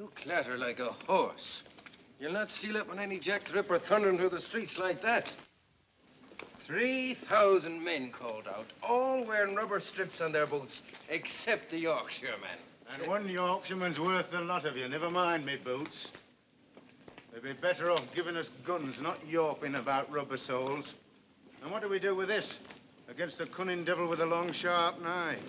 You clatter like a horse. You'll not steal up on any Jack the Ripper thundering through the streets like that. 3,000 men called out, all wearing rubber strips on their boots, except the Yorkshireman. And one Yorkshireman's worth a lot of you. Never mind me boots. They'd be better off giving us guns, not yawping about rubber soles. And what do we do with this against the cunning devil with a long, sharp knife?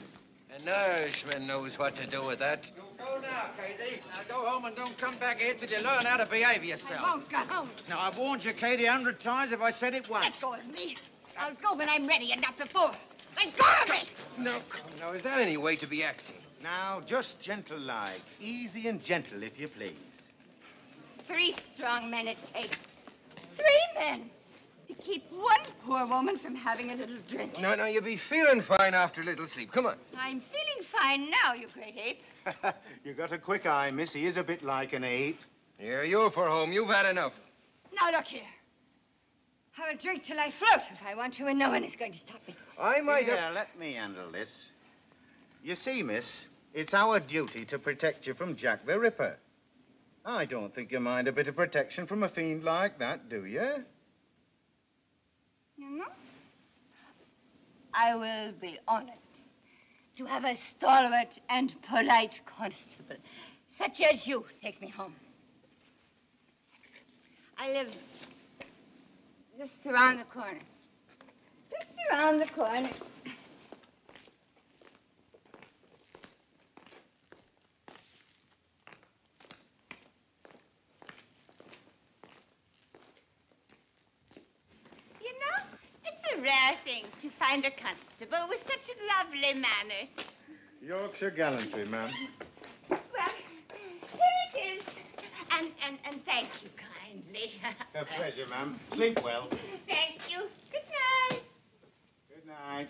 An Irishman knows what to do with that. You go now, Katie. Now go home and don't come back here till you learn how to behave yourself. I won't go home. Now, I've warned you, Katie, 100 times if I said it once. Let go of me. I'll go when I'm ready and not before. Let go of me! No, now, is that any way to be acting? Now, just gentle-like. Easy and gentle, if you please. 3 strong men it takes. 3 men to keep one poor woman from having a little drink. No, you'll be feeling fine after a little sleep. Come on. I'm feeling fine now, you great ape. You got a quick eye, miss. He is a bit like an ape. Here, you're for home. You've had enough. Now, look here. I will drink till I float if I want to, and no one is going to stop me. I might Yeah, let me handle this. You see, miss, it's our duty to protect you from Jack the Ripper. I don't think you mind a bit of protection from a fiend like that, do you? You know, I will be honored to have a stalwart and polite constable, such as you, take me home. I live just around the corner. Just around the corner. You know, it's a rare thing to find a constable with such lovely manners. Yorkshire gallantry, ma'am. Well, here it is. And thank you kindly. A pleasure, ma'am. Sleep well. Thank you. Good night. Good night.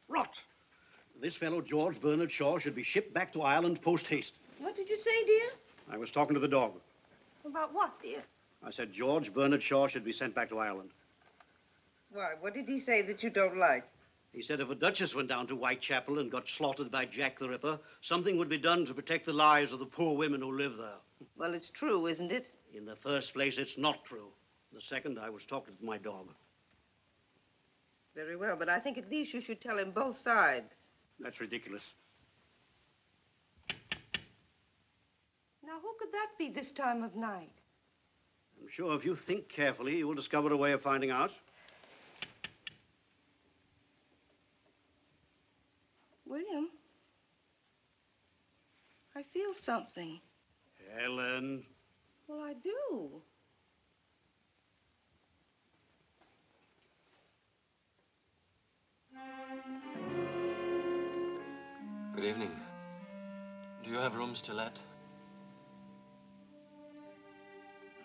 Rot. This fellow, George Bernard Shaw, should be shipped back to Ireland post-haste. What did you say, dear? I was talking to the dog. About what, dear? I said George Bernard Shaw should be sent back to Ireland. Why, what did he say that you don't like? He said if a duchess went down to Whitechapel and got slaughtered by Jack the Ripper, something would be done to protect the lives of the poor women who live there. Well, it's true, isn't it? In the first place, it's not true. The second, I was talking to my dog. Very well, but I think at least you should tell him both sides. That's ridiculous. Now, who could that be this time of night? I'm sure if you think carefully, you will discover a way of finding out. William, I feel something. Helen. Well, I do. Good evening. Do you have rooms to let?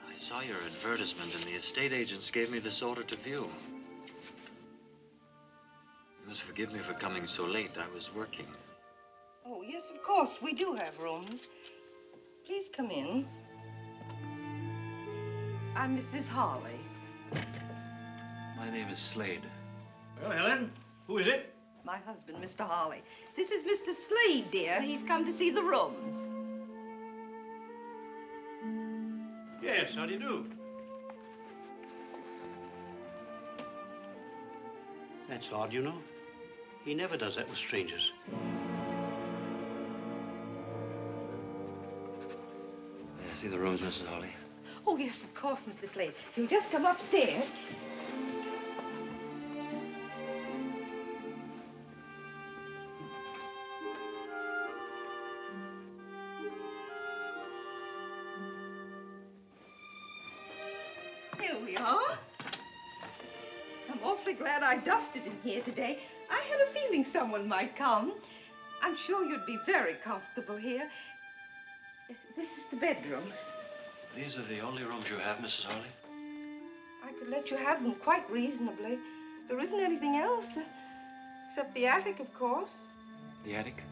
I saw your advertisement and the estate agents gave me this order to view. You must forgive me for coming so late. I was working. Oh, yes, of course. We do have rooms. Please come in. I'm Mrs. Hawley. My name is Slade. Well, Helen, who is it? My husband, Mr. Hawley. This is Mr. Slade, dear. He's come to see the rooms. Yes, how do you do? That's odd, you know. He never does that with strangers. May I see the rooms, Mrs. Hawley? Oh, yes, of course, Mr. Slade. You'll just come upstairs. Here we are. I'm awfully glad I dusted in here today. I had a feeling someone might come. I'm sure you'd be very comfortable here. This is the bedroom. These are the only rooms you have, Mrs. Hawley? I could let you have them quite reasonably. There isn't anything else, except the attic, of course. The attic?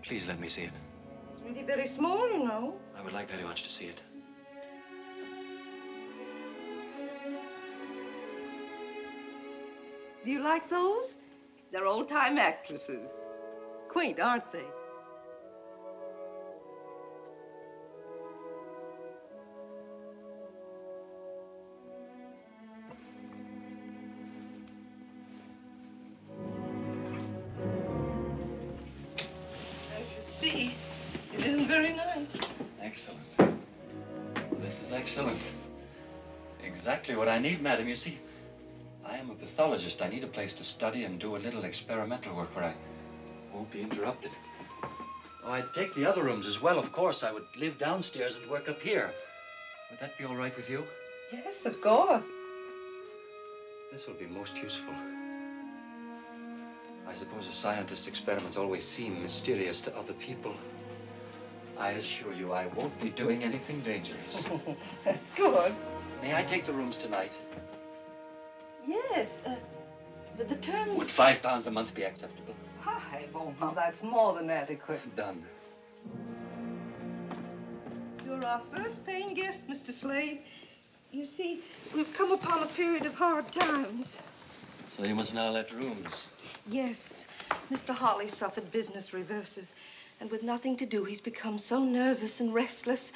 Please let me see it. It's really very small, you know. I would like very much to see it. Do you like those? They're old-time actresses. Quaint, aren't they? As you see, it isn't very nice. Excellent. This is excellent. Exactly what I need, madam. You see, I am a pathologist. I need a place to study and do a little experimental work where I won't be interrupted. Oh, I'd take the other rooms as well, of course. I would live downstairs and work up here. Would that be all right with you? Yes, of course. This will be most useful. I suppose a scientist's experiments always seem mysterious to other people. I assure you I won't be doing anything dangerous. That's good. May I take the rooms tonight? Yes, but the term... Would £5 a month be acceptable? Hi, oh, now that's more than adequate. Done. You're our first paying guest, Mr. Slade. You see, we've come upon a period of hard times. So you must now let rooms. Yes, Mr. Hawley suffered business reverses, and with nothing to do, he's become so nervous and restless.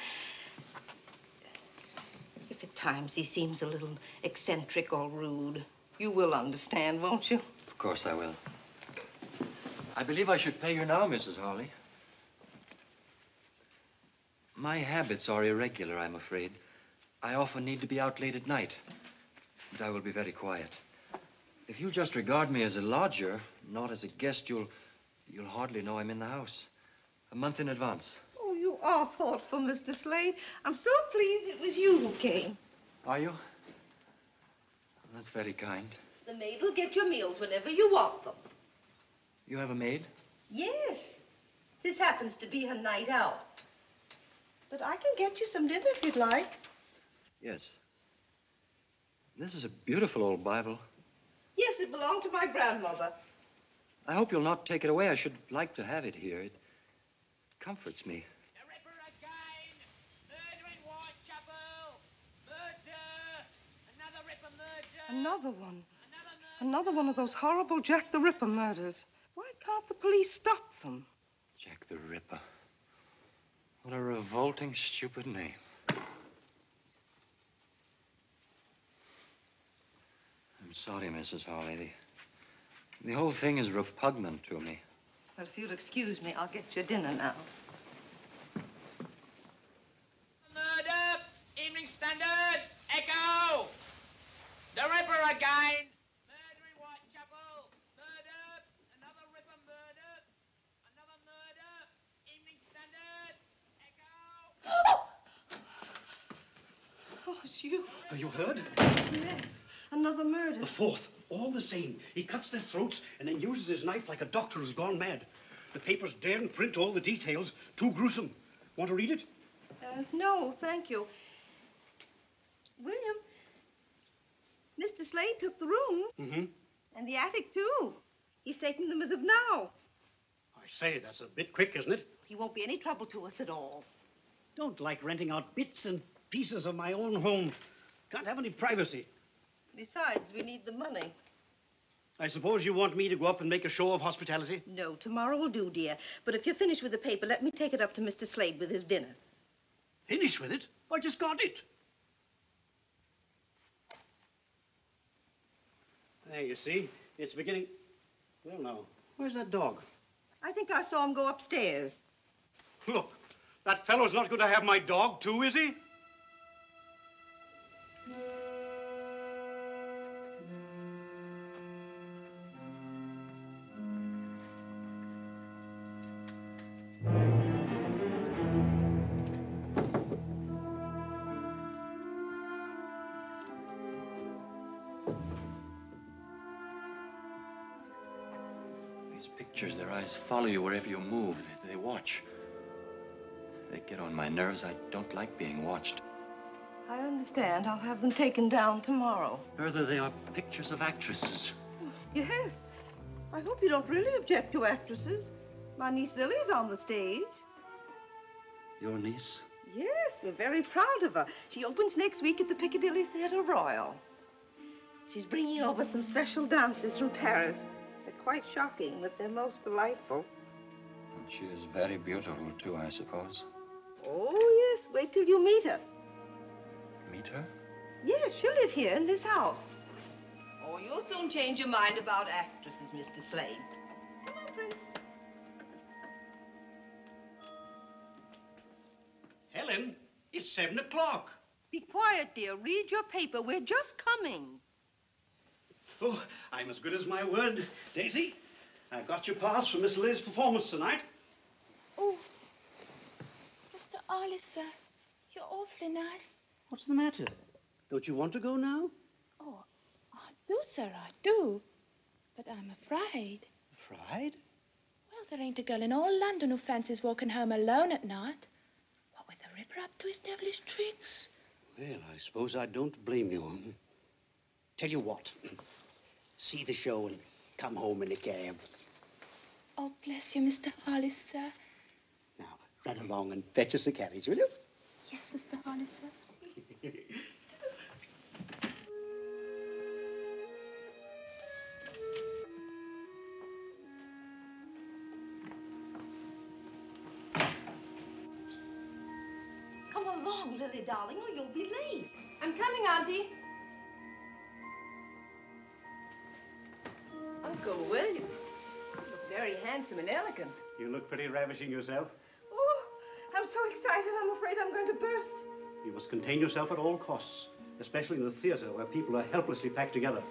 If at times he seems a little eccentric or rude, you will understand, won't you? Of course I will. I believe I should pay you now, Mrs. Hawley. My habits are irregular, I'm afraid. I often need to be out late at night, but I will be very quiet. If you'll just regard me as a lodger, not as a guest, you'll hardly know I'm in the house. A month in advance. Oh, you are thoughtful, Mr. Slade. I'm so pleased it was you who came. Are you? That's very kind. The maid will get your meals whenever you want them. You have a maid? Yes. This happens to be her night out. But I can get you some dinner if you'd like. Yes. This is a beautiful old Bible. Yes, it belonged to my grandmother. I hope you'll not take it away. I should like to have it here. It comforts me. The Ripper again! Murder in Whitechapel! Murder! Another Ripper murder! Another one. Another murder! Another one of those horrible Jack the Ripper murders. Why can't the police stop them? Jack the Ripper. What a revolting, stupid name. I'm I'm sorry, Mrs. Hawley. The whole thing is repugnant to me. Well, if you'll excuse me, I'll get your dinner now. Murder! Evening Standard! Echo! The Ripper again! Murder in Whitechapel! Murder! Another Ripper murder! Another murder! Evening Standard! Echo! Oh, it's you. You heard? Yes, another murder. The fourth. All the same. He cuts their throats and then uses his knife like a doctor who's gone mad. The papers daren't print all the details. Too gruesome. Want to read it? No, thank you. William, Mr. Slade took the room. Mm-hmm. And the attic, too. He's taking them as of now. I say, that's a bit quick, isn't it? He won't be any trouble to us at all. Don't like renting out bits and pieces of my own home. Can't have any privacy. Besides, we need the money. I suppose you want me to go up and make a show of hospitality? No, tomorrow will do, dear. But if you're finished with the paper, let me take it up to Mr. Slade with his dinner. Finish with it? I just got it. There, you see. It's beginning... Well, now, where's that dog? I think I saw him go upstairs. Look, that fellow's not going to have my dog, too, is he? Pictures, their eyes follow you wherever you move. They watch. They get on my nerves. I don't like being watched. I understand. I'll have them taken down tomorrow. Further, they are pictures of actresses. Yes. I hope you don't really object to actresses. My niece Lily's on the stage. Your niece? Yes, we're very proud of her. She opens next week at the Piccadilly Theatre Royal. She's bringing over some special dances from Paris. They're quite shocking, but they're most delightful. And she is very beautiful, too, I suppose. Oh, yes. Wait till you meet her. Meet her? Yes, she'll live here in this house. Oh, you'll soon change your mind about actresses, Mr. Slade. Come on, Prince. Helen, it's 7 o'clock. Be quiet, dear. Read your paper. We're just coming. Oh, I'm as good as my word, Daisy. I got your pass for Miss Liz's performance tonight. Oh, Mr. Arliss, you're awfully nice. What's the matter? Don't you want to go now? Oh, I do, sir, I do. But I'm afraid. Afraid? Well, there ain't a girl in all London who fancies walking home alone at night. What with the Ripper up to his devilish tricks. Well, I suppose I don't blame you. Tell you what. See the show and come home in a cab. Oh, bless you, Mr. Hollis, sir. Now, run along and fetch us a carriage, will you? Yes, Mr. Hollis, sir. Come along, Lily, darling, or you'll be late. I'm coming, Auntie. Uncle William, you look very handsome and elegant. You look pretty ravishing yourself. Oh, I'm so excited, I'm afraid I'm going to burst. You must contain yourself at all costs, especially in the theater where people are helplessly packed together.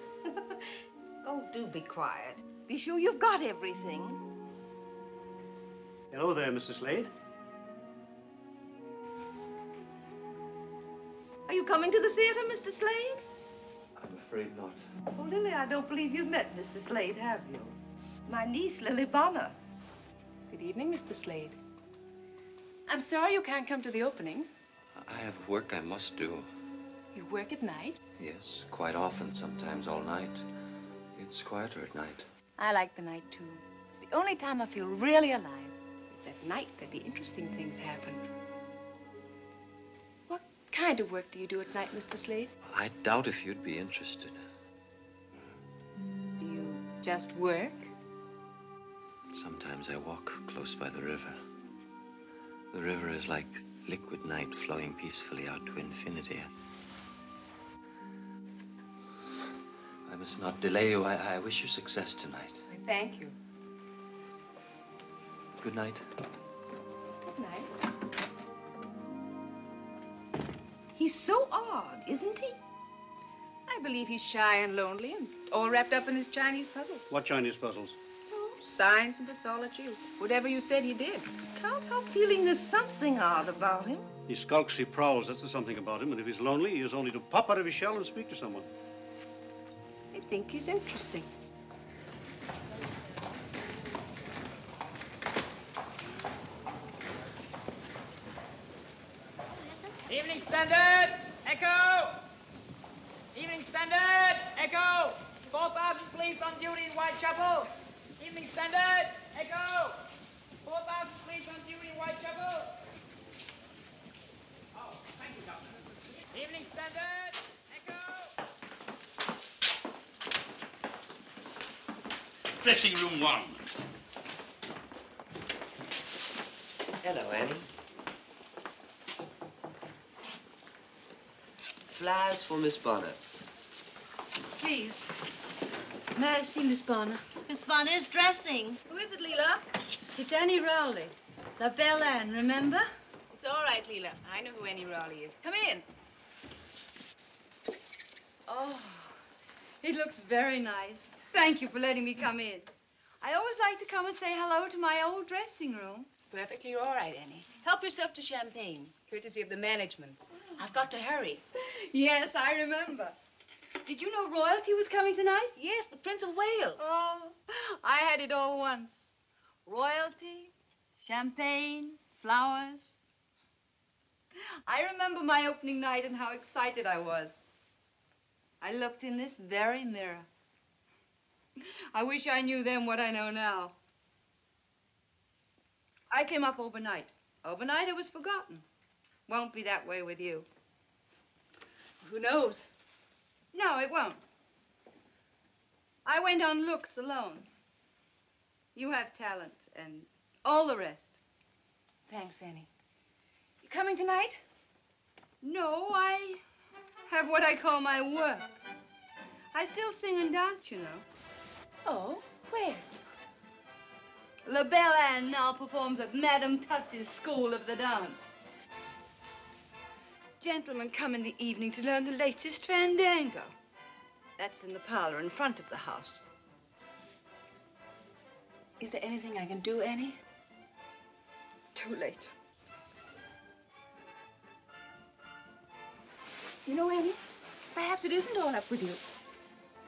Oh, do be quiet. Be sure you've got everything. Hello there, Mr. Slade. Are you coming to the theater, Mr. Slade? I'm afraid not. Oh, Lily, I don't believe you've met Mr. Slade, have you? My niece, Lily Bonner. Good evening, Mr. Slade. I'm sorry you can't come to the opening. I have work I must do. You work at night? Yes, quite often, sometimes all night. It's quieter at night. I like the night, too. It's the only time I feel really alive. It's at night that the interesting things happen. What kind of work do you do at night, Mr. Slade? I doubt if you'd be interested. Do you just work? Sometimes I walk close by the river. The river is like liquid night flowing peacefully out to infinity. I'm must not delay you. I wish you success tonight. I thank you. Good night. Good night. He's so odd, isn't he? I believe he's shy and lonely and all wrapped up in his Chinese puzzles. What Chinese puzzles? Oh, science and pathology. Whatever you said, he did. Can't help feeling there's something odd about him. He skulks, he prowls. That's the something about him. And if he's lonely, he has only to pop out of his shell and speak to someone. I think he's interesting. Evening Standard, Echo! Evening Standard, Echo! 4,000 police on duty in Whitechapel. Evening Standard, Echo! 4,000 police on duty in Whitechapel. Oh, thank you, Doctor. Evening Standard, Echo! Dressing room 1. Hello, Annie. Flowers for Miss Bonner. Please. May I see Miss Bonner? Miss Bonner's dressing. Who is it, Leela? It's Annie Rowley. La Belle Anne, remember? It's all right, Leela. I know who Annie Rowley is. Come in. Oh, it looks very nice. Thank you for letting me come in. I always like to come and say hello to my old dressing room. Perfectly all right, Annie. Help yourself to champagne, courtesy of the management. I've got to hurry. Yes, I remember. Did you know royalty was coming tonight? Yes, the Prince of Wales. Oh, I had it all once. Royalty, champagne, flowers. I remember my opening night and how excited I was. I looked in this very mirror. I wish I knew then what I know now. I came up overnight. Overnight it was forgotten. Won't be that way with you. Who knows? No, it won't. I went on looks alone. You have talent and all the rest. Thanks, Annie. You coming tonight? No, I have what I call my work. I still sing and dance, you know. Oh, where? La Belle Anne now performs at Madame Tussie's School of the Dance. Gentlemen come in the evening to learn the latest fandango. That's in the parlor in front of the house. Is there anything I can do, Annie? Too late. You know, Annie, perhaps it isn't all up with you.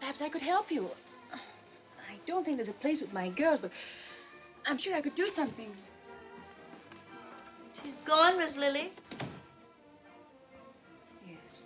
Perhaps I could help you. I don't think there's a place with my girls, but I'm sure I could do something. She's gone, Miss Lily. Yes.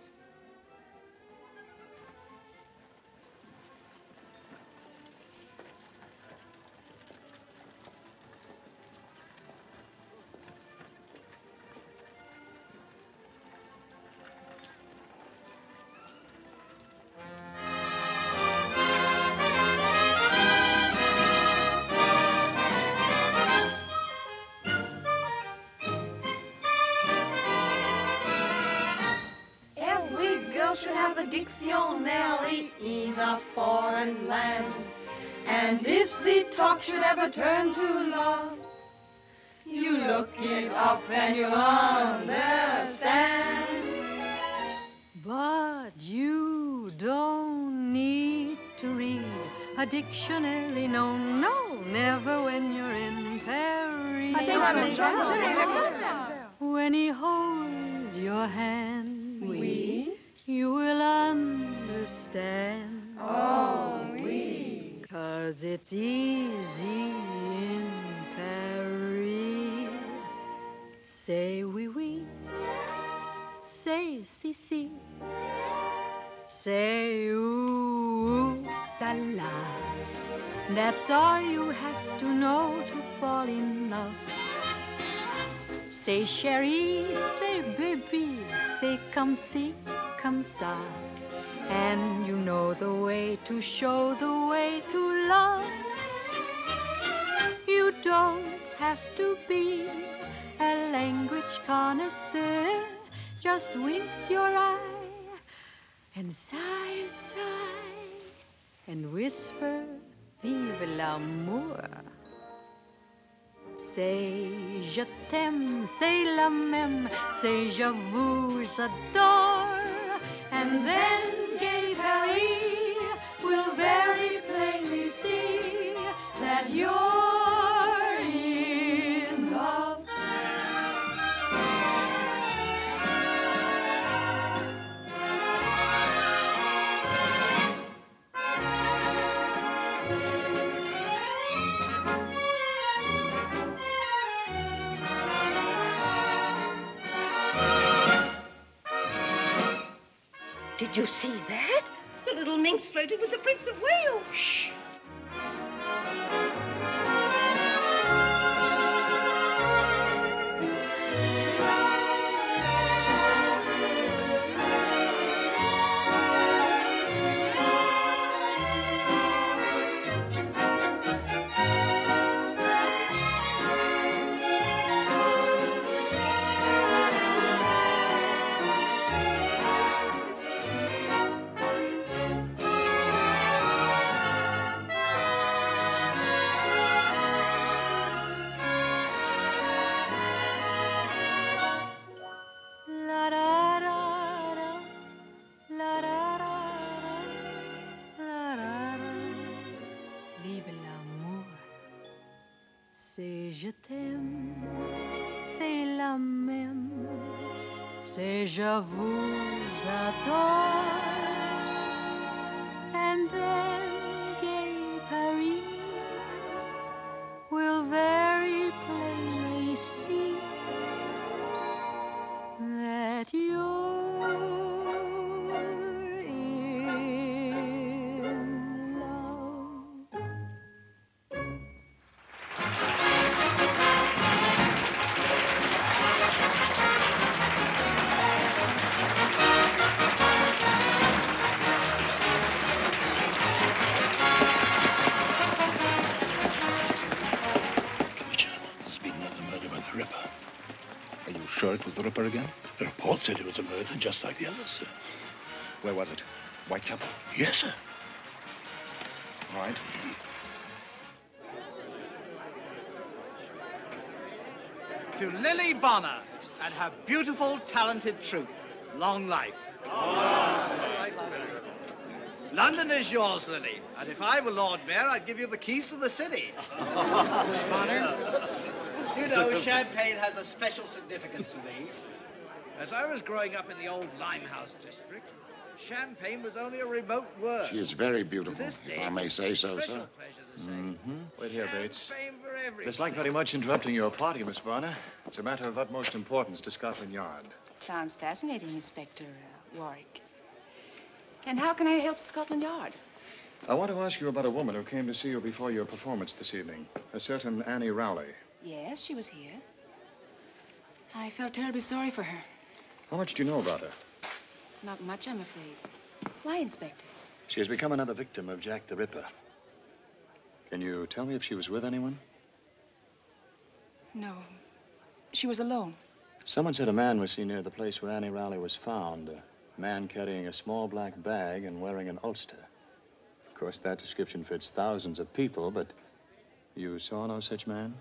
Should have a dictionary in a foreign land. And if the talk should ever turn to love, you look it up and you understand. But you don't need to read a dictionary, no, no, never when you're in Paris. When he holds your hand, you will understand. Oh, oui. 'Cause it's easy in Paris. Say oui, oui. Say si, si. Say ooh, la, la. That's all you have to know to fall in love. Say chérie, say baby, say come si, come ça. And you know the way to show the way to love. You don't have to be a language connoisseur. Just wink your eye and sigh, sigh. and whisper, vive l'amour. Say je t'aime, say la même, say je vous adore, and then gay Paris will very plainly see that you're in love. Did you see that? The little minx flirted with the Prince of Wales. Shh. C'est je t'aime, c'est la même, c'est je vous adore, and then gay Paris will very plainly see that you're in love. Sure it was the Ripper again? The report said it was a murder just like the others, sir. Where was it? Whitechapel? Yes, sir. Right. To Lily Bonner and her beautiful, talented troupe, long life. London is yours, Lily. And if I were Lord Mayor, I'd give you the keys to the city. Miss Bonner, you know, champagne has a special significance to me. As I was growing up in the old Limehouse district, champagne was only a remote word. She is very beautiful, if I may say so, sir. Wait here, Bates. Dislike very much interrupting your party, Miss Bonner. It's a matter of utmost importance to Scotland Yard. Sounds fascinating, Inspector Warwick. And how can I help Scotland Yard? I want to ask you about a woman who came to see you before your performance this evening. A certain Annie Rowley. Yes, she was here. I felt terribly sorry for her. How much do you know about her? Not much, I'm afraid. Why, Inspector? She has become another victim of Jack the Ripper. Can you tell me if she was with anyone? No. She was alone. Someone said a man was seen near the place where Annie Rowley was found. A man carrying a small black bag and wearing an ulster. Of course, that description fits thousands of people, but you saw no such man?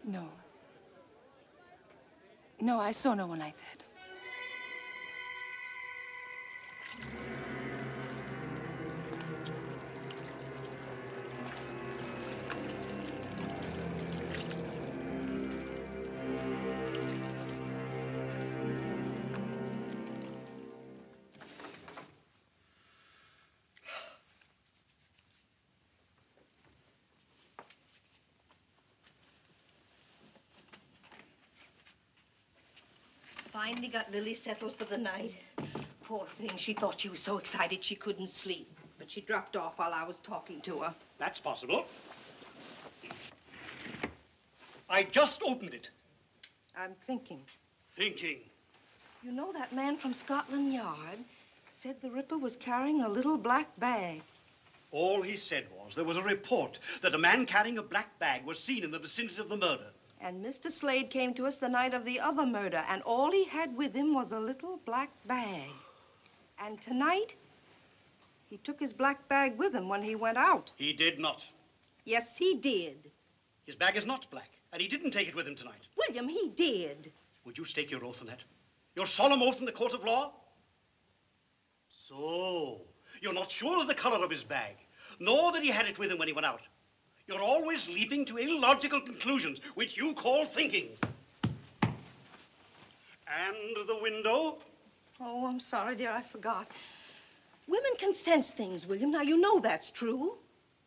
No. No, I saw no one like that. Finally got Lily settled for the night. Poor thing, she thought she was so excited she couldn't sleep. But she dropped off while I was talking to her. That's possible. I just opened it. I'm thinking. Thinking? You know that man from Scotland Yard said the Ripper was carrying a little black bag. All he said was there was a report that a man carrying a black bag was seen in the vicinity of the murder. And Mr. Slade came to us the night of the other murder, and all he had with him was a little black bag. And tonight, He took his black bag with him when he went out. He did not. Yes, he did. His bag is not black, and he didn't take it with him tonight. William, he did. Would you stake your oath on that? Your solemn oath in the court of law? So, you're not sure of the color of his bag, nor that he had it with him when he went out. You're always leaping to illogical conclusions, which you call thinking. And the window? Oh, I'm sorry, dear, I forgot. Women can sense things, William. Now, you know that's true.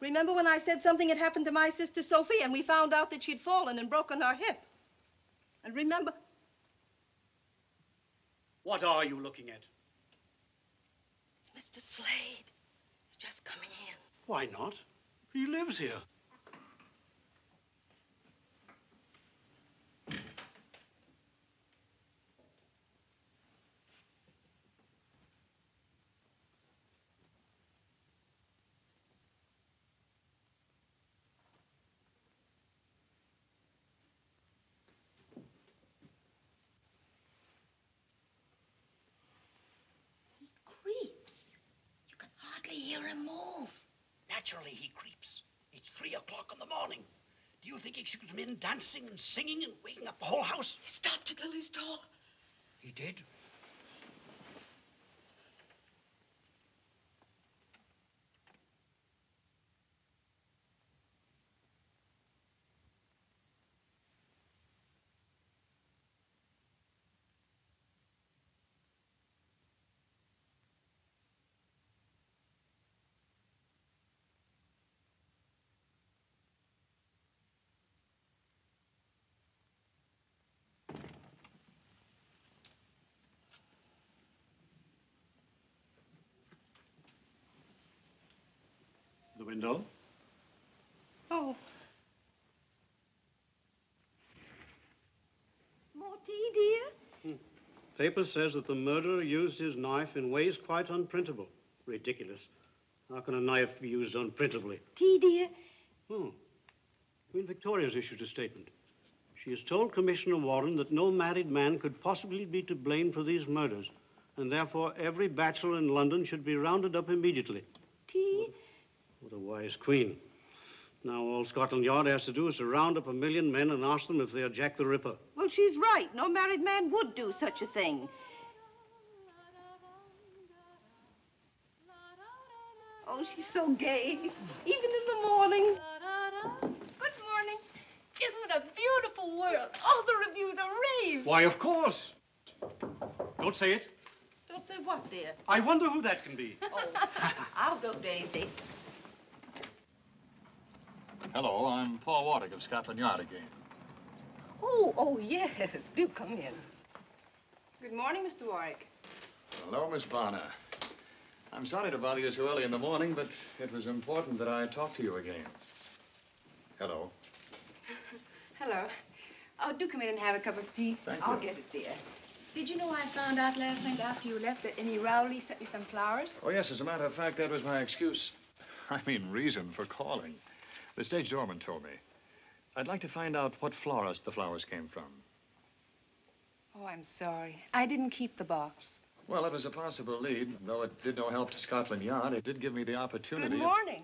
Remember when I said something had happened to my sister Sophie and we found out that she'd fallen and broken her hip? And remember... What are you looking at? It's Mr. Slade. He's just coming in. Why not? He lives here. Hear him move. Naturally, he creeps. It's 3 o'clock in the morning. Do you think he should come in dancing and singing and waking up the whole house? He stopped at Lily's door. He did? The window? Oh. More tea, dear? Paper says that the murderer used his knife in ways quite unprintable. Ridiculous. How can a knife be used unprintably? Tea, dear? Queen Victoria's issued a statement. She has told Commissioner Warren that no married man could possibly be to blame for these murders, and therefore every bachelor in London should be rounded up immediately. Tea? What a wise queen. Now all Scotland Yard has to do is to round up 1 million men and ask them if they are Jack the Ripper. Well, she's right. No married man would do such a thing. Oh, she's so gay, even in the morning. Good morning. Isn't it a beautiful world? All the reviews are raves. Why, of course. Don't say it. Don't say what, dear? I wonder who that can be. Oh, I'll go, Daisy. Hello, I'm Paul Warwick of Scotland Yard again. Oh, yes. Do come in. Good morning, Mr. Warwick. Hello, Miss Bonner. I'm sorry to bother you so early in the morning, but it was important that I talk to you again. Hello. Hello. Oh, do come in and have a cup of tea. Thank you. I'll get it, dear. Did you know I found out last night after you left that Annie Rowley sent me some flowers? Oh, yes, as a matter of fact, that was my excuse. I mean, reason for calling. The stage doorman told me. I'd like to find out what florist the flowers came from. Oh, I'm sorry. I didn't keep the box. Well, it was a possible lead. Though it did no help to Scotland Yard, it did give me the opportunity. Good morning.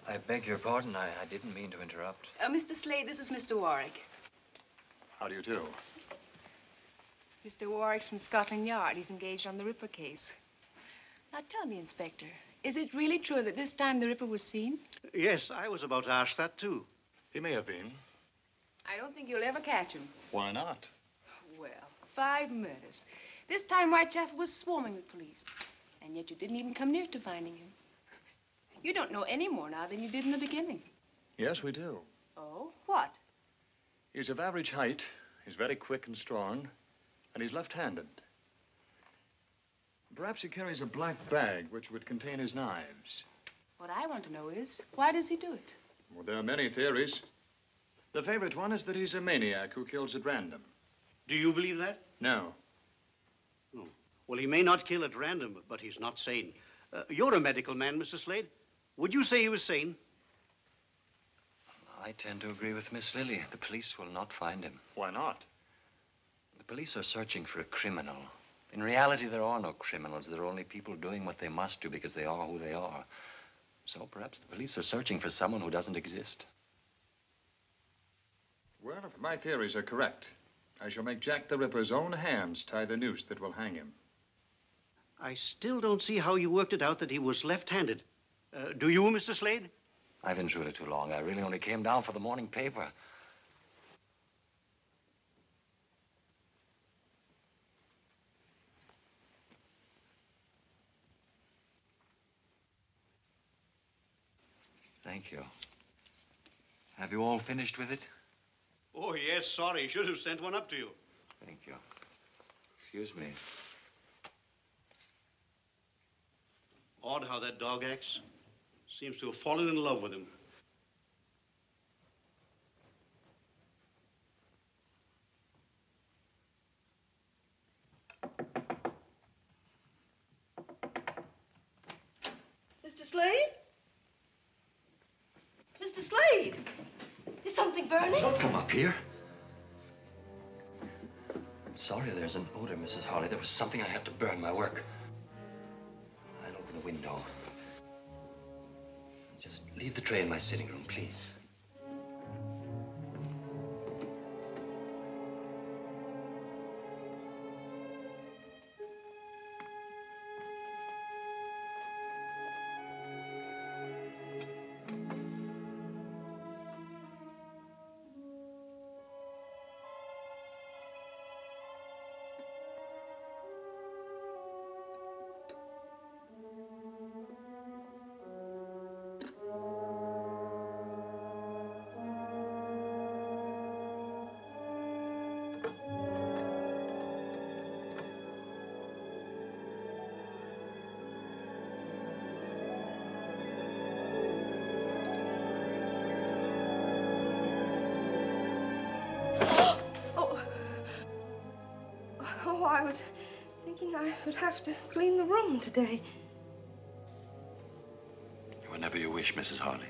I beg your pardon. I didn't mean to interrupt. Mr. Slade, this is Mr. Warwick. How do you do? Mr. Warwick's from Scotland Yard. He's engaged on the Ripper case. Now, tell me, Inspector, is it really true that this time the Ripper was seen? Yes, I was about to ask that, too. He may have been. I don't think you'll ever catch him. Why not? Well, 5 murders. This time Whitechapel was swarming with police. And yet you didn't even come near to finding him. You don't know any more now than you did in the beginning. Yes, we do. Oh? What? He's of average height. He's very quick and strong. And he's left-handed. Perhaps he carries a black bag which would contain his knives. What I want to know is, why does he do it? Well, there are many theories. The favorite one is that he's a maniac who kills at random. Do you believe that? No. No. Well, he may not kill at random, but he's not sane. You're a medical man, Mr. Slade. Would you say he was sane? I tend to agree with Miss Lily. The police will not find him. Why not? The police are searching for a criminal. In reality, there are no criminals. There are only people doing what they must do because they are who they are. So perhaps the police are searching for someone who doesn't exist. Well, if my theories are correct, I shall make Jack the Ripper's own hands tie the noose that will hang him. I still don't see how you worked it out that he was left-handed. Do you, Mr. Slade? I've intruded too long. I really only came down for the morning paper. Thank you. Have you all finished with it? Oh, yes, sorry. Should have sent one up to you. Thank you. Excuse me. Odd how that dog acts. Seems to have fallen in love with him. Mr. Slade? Mr. Slade! Is something burning? Don't come up here. I'm sorry there's an odor, Mrs. Harley. There was something I had to burn, my work. I'll open the window. Just leave the tray in my sitting room, please. I was thinking I would have to clean the room today. Whenever you wish, Mrs. Harley.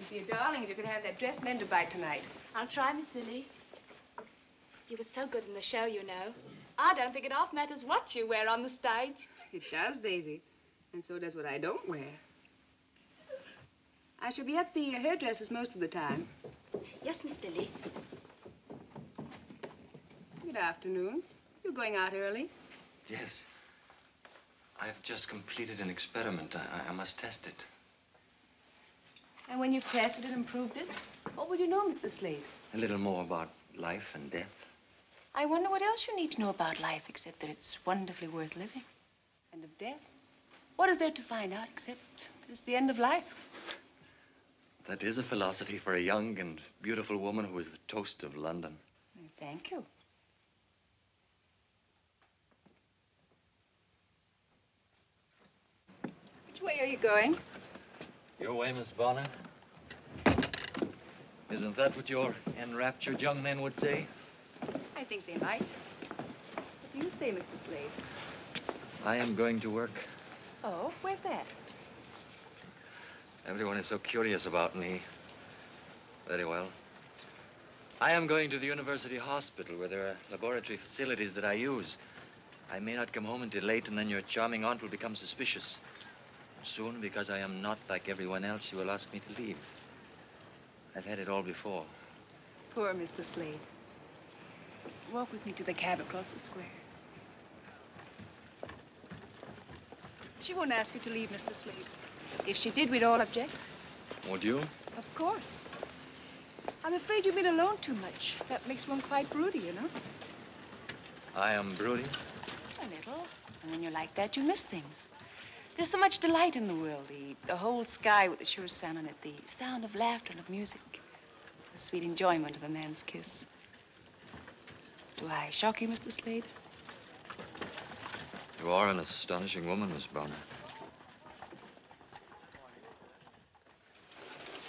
Dear darling, if you could have that dress mended by tonight. I'll try, Miss Lily. You were so good in the show, you know. I don't think it half matters what you wear on the stage. It does, Daisy. And so does what I don't wear. I shall be at the hairdresser's most of the time. Yes, Miss Lily. Good afternoon. You're going out early? Yes. I've just completed an experiment. I must test it. And when you've tested it and proved it, what will you know, Mr. Slade? A little more about life and death. I wonder what else you need to know about life except that it's wonderfully worth living. And of death? What is there to find out except that it's the end of life? That is a philosophy for a young and beautiful woman who is the toast of London. Thank you. Which way are you going? Your way, Miss Bonner. Isn't that what your enraptured young men would say? I think they might. What do you say, Mr. Slade? I am going to work. Oh, where's that? Everyone is so curious about me. Very well. I am going to the university hospital where there are laboratory facilities that I use. I may not come home until late, and then your charming aunt will become suspicious. Soon, because I am not like everyone else, you will ask me to leave. I've had it all before. Poor Mr. Slade. Walk with me to the cab across the square. She won't ask you to leave, Mr. Slade. If she did, we'd all object. Would you? Of course. I'm afraid you've been alone too much. That makes one quite broody, you know. I am brooding? A little. And when you're like that, you miss things. There's so much delight in the world. The whole sky with the sure sun on it. The sound of laughter and of music. The sweet enjoyment of a man's kiss. Do I shock you, Mr. Slade? You are an astonishing woman, Miss Bonner.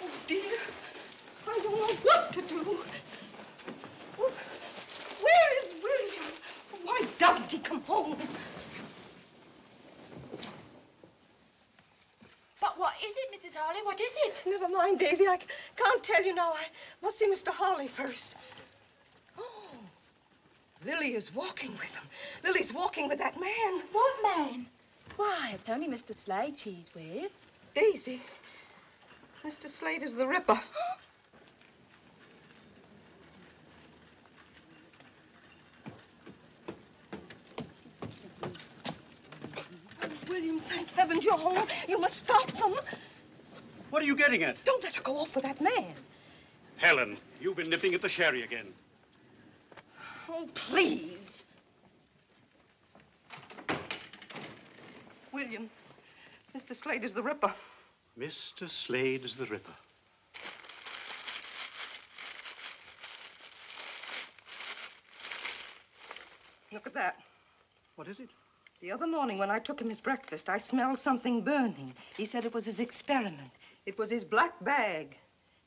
Oh, dear. I don't know what to do. Oh, where is William? Why doesn't did he come home? But what is it, Mrs. Harley? What is it? Never mind, Daisy. I can't tell you now. I must see Mr. Harley first. Oh, Lily is walking with him. Lily's walking with that man. What man? Why, it's only Mr. Slade she's with. Daisy, Mr. Slade is the Ripper. William, thank heavens you're home. You must stop them. What are you getting at? Don't let her go off with that man. Helen, you've been nipping at the sherry again. Oh, please. William, Mr. Slade is the Ripper. Mr. Slade is the Ripper. Look at that. What is it? The other morning when I took him his breakfast, I smelled something burning. He said it was his experiment. It was his black bag.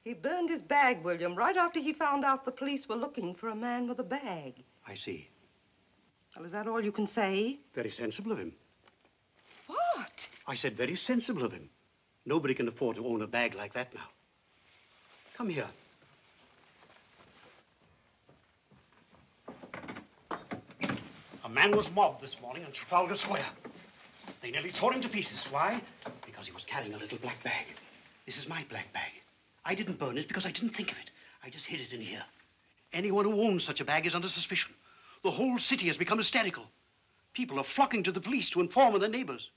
He burned his bag, William, right after he found out the police were looking for a man with a bag. I see. Well, is that all you can say? Very sensible of him. What? I said very sensible of him. Nobody can afford to own a bag like that now. Come here. A man was mobbed this morning in Trafalgar Square. They nearly tore him to pieces. Why? Because he was carrying a little black bag. This is my black bag. I didn't burn it because I didn't think of it. I just hid it in here. Anyone who owns such a bag is under suspicion. The whole city has become hysterical. People are flocking to the police to inform of their neighbors.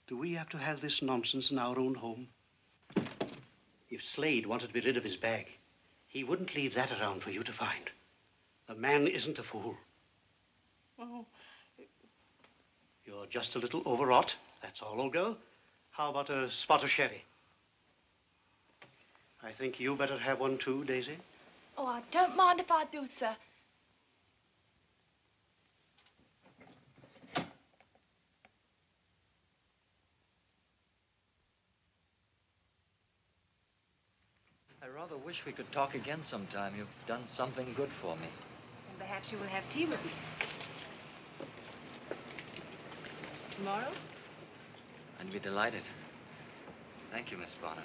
Do we have to have this nonsense in our own home? If Slade wanted to be rid of his bag, he wouldn't leave that around for you to find. The man isn't a fool. Oh. You're just a little overwrought. That's all, old girl. How about a spot of sherry? I think you better have one too, Daisy. Oh, I don't mind if I do, sir. I rather wish we could talk again sometime. You've done something good for me. And perhaps you will have tea with me. Tomorrow? I'd be delighted. Thank you, Miss Bonner.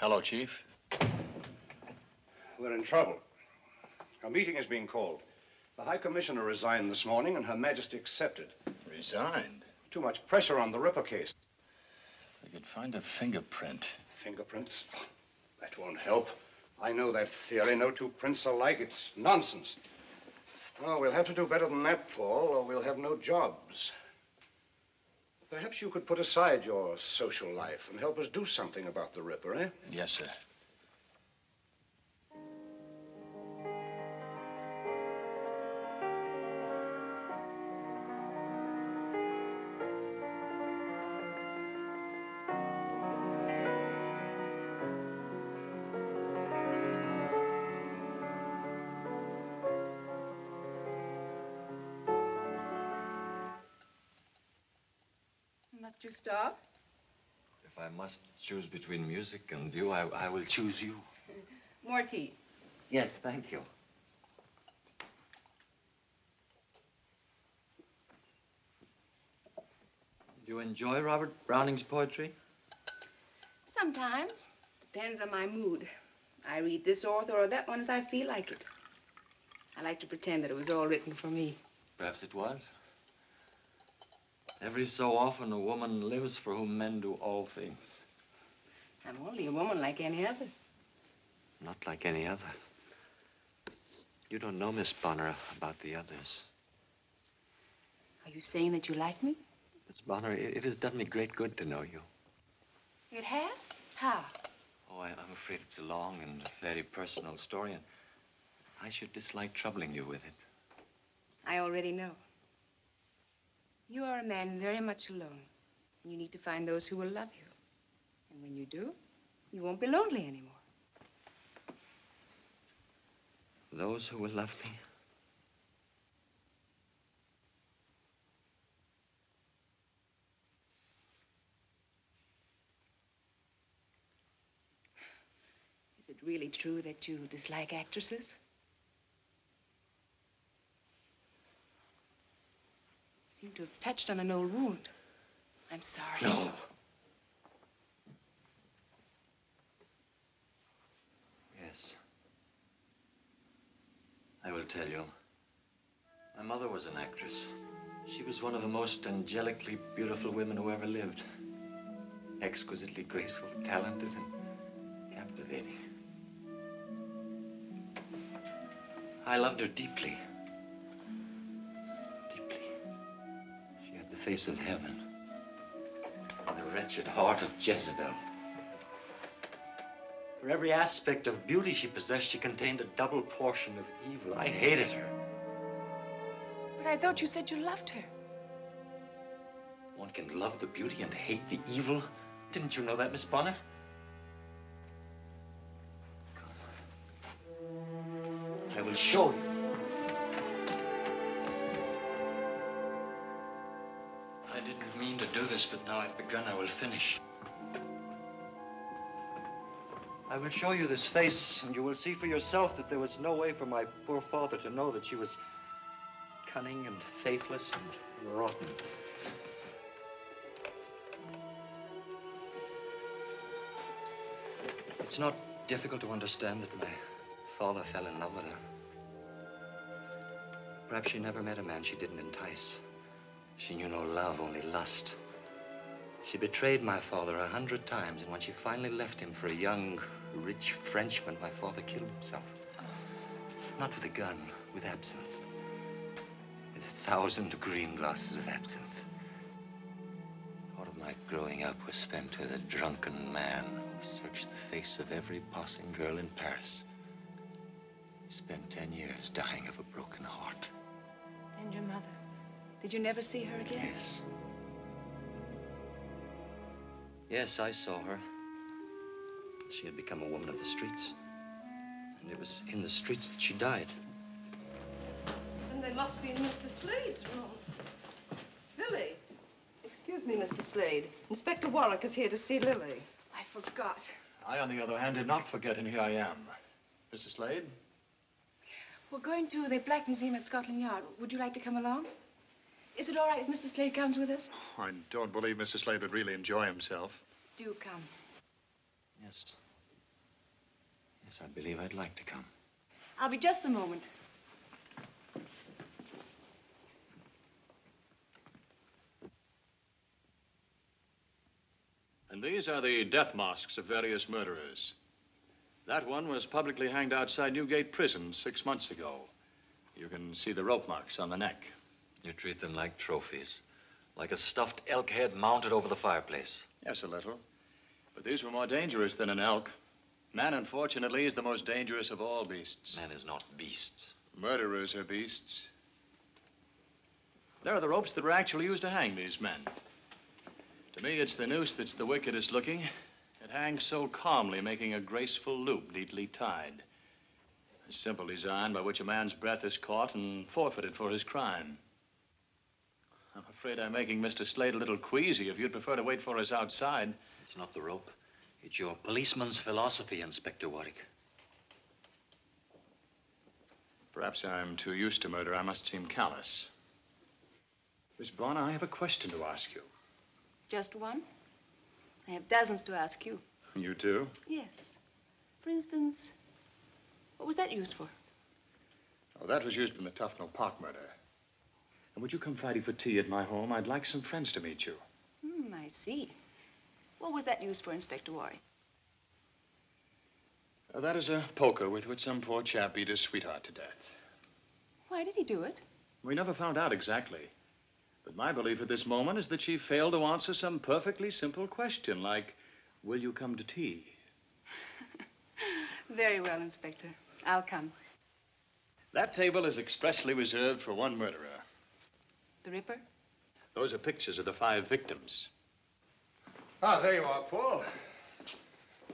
Hello, Chief. We're in trouble. A meeting is being called. The High Commissioner resigned this morning, and Her Majesty accepted. Resigned? Too much pressure on the Ripper case. We could find a fingerprint. Fingerprints? That won't help. I know that theory. No two prints are alike. It's nonsense. Oh, we'll have to do better than that, Paul, or we'll have no jobs. Perhaps you could put aside your social life and help us do something about the Ripper, eh? Yes, sir. Must you stop? If I must choose between music and you, I will choose you. More tea. Yes, thank you. Do you enjoy Robert Browning's poetry? Sometimes. Depends on my mood. I read this author or that one as I feel like it. I like to pretend that it was all written for me. Perhaps it was. Every so often, a woman lives for whom men do all things. I'm only a woman like any other. Not like any other. You don't know, Miss Bonner, about the others. Are you saying that you like me? Miss Bonner, it has done me great good to know you. It has? How? Oh, I'm afraid it's a long and very personal story, and I should dislike troubling you with it. I already know. You are a man very much alone. And you need to find those who will love you. And when you do, You won't be lonely anymore. Those who will love me. Is it really true that you dislike actresses? You seem to have touched on an old wound. I'm sorry. No. Yes. I will tell you. My mother was an actress. She was one of the most angelically beautiful women who ever lived. Exquisitely graceful, talented, and captivating. I loved her deeply. Deeply. She had the face of heaven and the wretched heart of Jezebel. For every aspect of beauty she possessed, she contained a double portion of evil. I hated her. But I thought you said you loved her. One can love the beauty and hate the evil. Didn't you know that, Miss Bonner? I will show you. I didn't mean to do this, but now I've begun, I will finish. I will show you this face, and you will see for yourself that there was no way for my poor father to know that she was cunning and faithless and rotten. It's not difficult to understand that my father fell in love with her. Perhaps she never met a man she didn't entice. She knew no love, only lust. She betrayed my father 100 times, and when she finally left him for a young, rich Frenchman, my father killed himself. Not with a gun, with absinthe. With 1,000 green glasses of absinthe. Part of my growing up was spent with a drunken man who searched the face of every passing girl in Paris. He spent 10 years dying of a broken heart. And your mother? Did you never see her again? Yes. Yes, I saw her. She had become a woman of the streets. And it was in the streets that she died. And they must be in Mr. Slade's room. Lily. Excuse me, Mr. Slade. Inspector Warwick is here to see Lily. I forgot. I, on the other hand, did not forget, and here I am. Mr. Slade? We're going to the Black Museum at Scotland Yard. Would you like to come along? Is it all right if Mr. Slade comes with us? I don't believe Mr. Slade would really enjoy himself. Do come. Yes. Yes, I believe I'd like to come. I'll be just a moment. And these are the death masks of various murderers. That one was publicly hanged outside Newgate Prison 6 months ago. You can see the rope marks on the neck. You treat them like trophies. Like a stuffed elk head mounted over the fireplace. Yes, a little. But these were more dangerous than an elk. Man, unfortunately, is the most dangerous of all beasts. Man is not beasts. Murderers are beasts. There are the ropes that were actually used to hang these men. To me, it's the noose that's the wickedest looking. It hangs so calmly, making a graceful loop neatly tied. A simple design by which a man's breath is caught and forfeited for his crime. I'm afraid I'm making Mr. Slade a little queasy. If you'd prefer to wait for us outside. It's not the rope. It's your policeman's philosophy, Inspector Warwick. Perhaps I'm too used to murder. I must seem callous. Miss Bonner, I have a question to ask you. Just one? I have dozens to ask you. You too? Yes. For instance, what was that used for? Oh, that was used in the Tufnell Park murder. And would you come Friday for tea at my home? I'd like some friends to meet you. I see. What was that used for, Inspector Warwick? That is a poker with which some poor chap beat his sweetheart to death. Why did he do it? We never found out exactly. But my belief at this moment is that she failed to answer some perfectly simple question, like, will you come to tea? Very well, Inspector. I'll come. That table is expressly reserved for one murderer. The Ripper? Those are pictures of the 5 victims. Ah, there you are, Paul.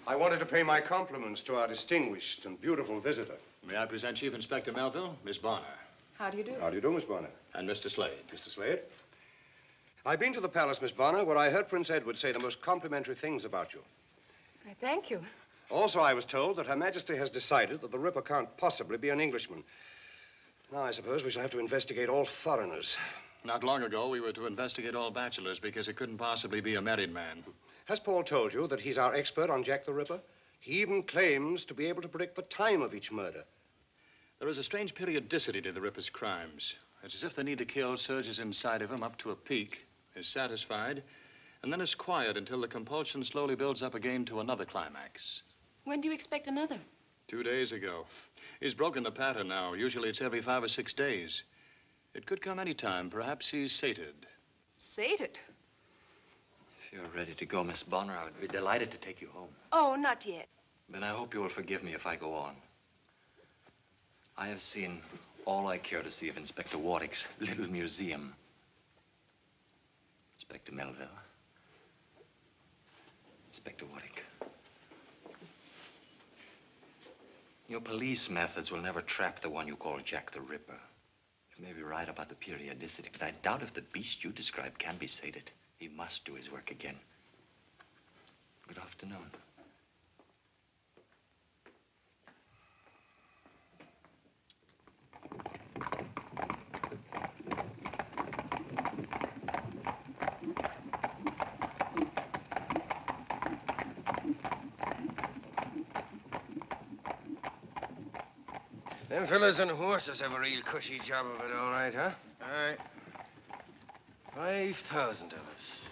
I wanted to pay my compliments to our distinguished and beautiful visitor. May I present Chief Inspector Melville, Miss Bonner. How do you do? How do you do, Miss Bonner? And Mr. Slade. Mr. Slade? I've been to the palace, Miss Bonner, where I heard Prince Edward say the most complimentary things about you. I thank you. Also, I was told that Her Majesty has decided that the Ripper can't possibly be an Englishman. Now, I suppose we shall have to investigate all foreigners. Not long ago, we were to investigate all bachelors because it couldn't possibly be a married man. Has Paul told you that he's our expert on Jack the Ripper? He even claims to be able to predict the time of each murder. There is a strange periodicity to the Ripper's crimes. It's as if the need to kill surges inside of him up to a peak, is satisfied, and then is quiet until the compulsion slowly builds up again to another climax. When do you expect another? 2 days ago. He's broken the pattern now. Usually it's every 5 or 6 days. It could come any time. Perhaps he's sated. Sated? If you're ready to go, Miss Bonner, I would be delighted to take you home. Oh, not yet. Then I hope you will forgive me if I go on. I have seen all I care to see of Inspector Warwick's little museum. Inspector Melville. Inspector Warwick. Your police methods will never trap the one you call Jack the Ripper. You may be right about the periodicity, but I doubt if the beast you described can be sated. He must do his work again. Good afternoon. Them fellas on horses have a real cushy job of it, all right, huh? Aye. 5,000 of us.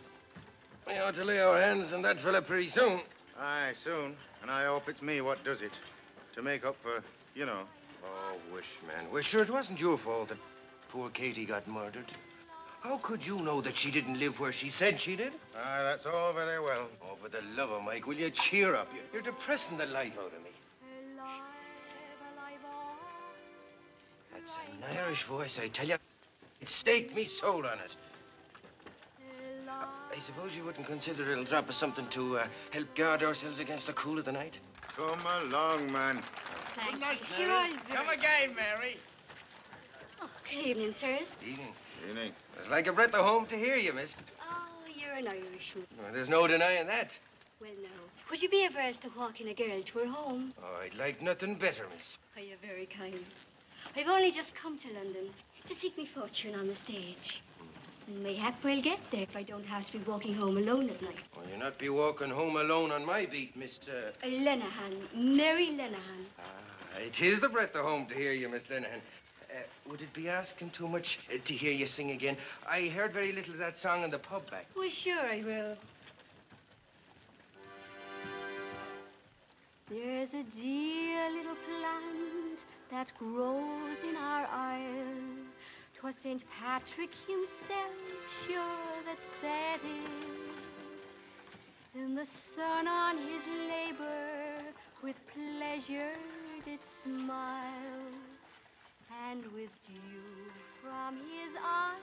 We ought to lay our hands on that fella pretty soon. Aye, soon. And I hope it's me what does it. To make up for, you know. Oh, wish, man. Wish, sure, it wasn't your fault that poor Katie got murdered. How could you know that she didn't live where she said she did? Aye, that's all very well. Oh, for the love of Mike, will you cheer up? You're depressing the life out of me. That's an Irish voice, I tell you. It staked me soul on it. I suppose you wouldn't consider it'll drop us something to help guard ourselves against the cool of the night? Come along, man. Thank you. Come again, Mary. Oh, good evening, sirs. Evening. Evening. It's like a breath of home to hear you, miss. Oh, you're an Irishman. Well, there's no denying that. Well, no. Would you be averse to walking a girl to her home? Oh, I'd like nothing better, miss. Oh, you're very kind. I've only just come to London to seek me fortune on the stage. Mayhap we'll get there if I don't have to be walking home alone at night. Well, you'll not be walking home alone on my beat, Miss... Lenehan. Mary Lenehan. It is the breath of home to hear you, Miss Lenehan. Would it be asking too much to hear you sing again? I heard very little of that song in the pub back. Well, sure I will. There's a dear little plant that grows in our isle. 'Twas St. Patrick himself, sure, that said it. In the sun on his labor, with pleasure did smile, and with dew from his eye,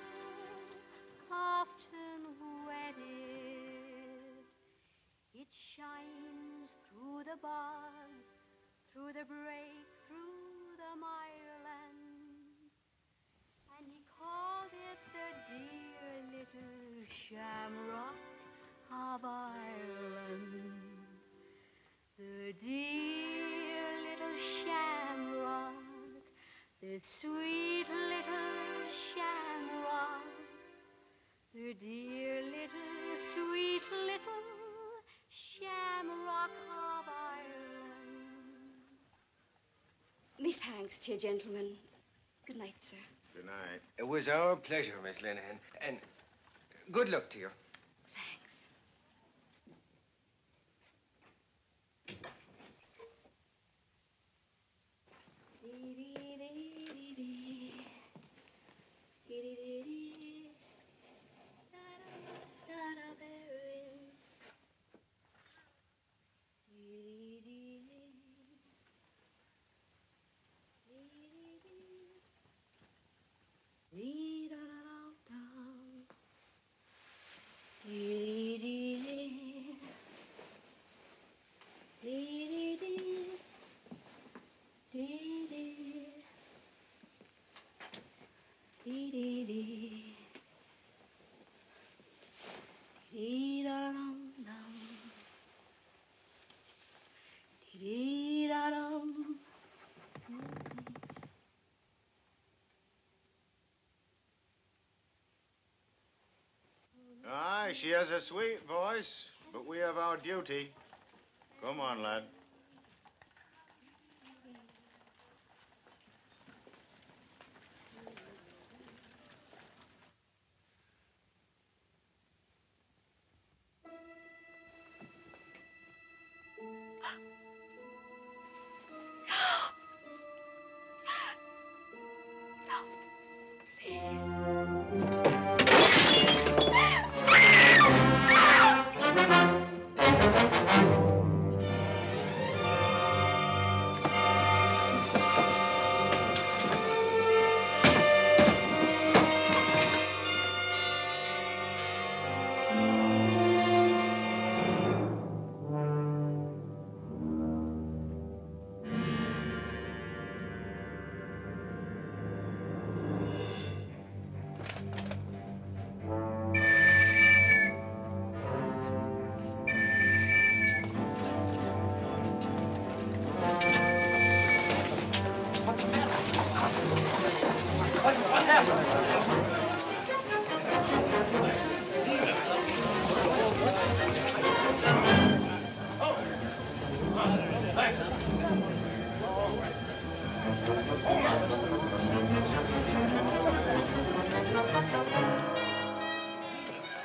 often wetted. It shines through the bog, through the brake, through the mireland, and he called it the dear little shamrock of Ireland. The dear little shamrock, the sweet little shamrock, the dear little, sweet little shamrock of Ireland. Me thanks to you, gentlemen. Good night, sir. Good night. It was our pleasure, Miss Lenehan. And good luck to you. Thanks. Dee-dee-dee. Dee-da-dum-dum. Dee-da-dum. Aye, she has a sweet voice, but we have our duty. Come on, lad.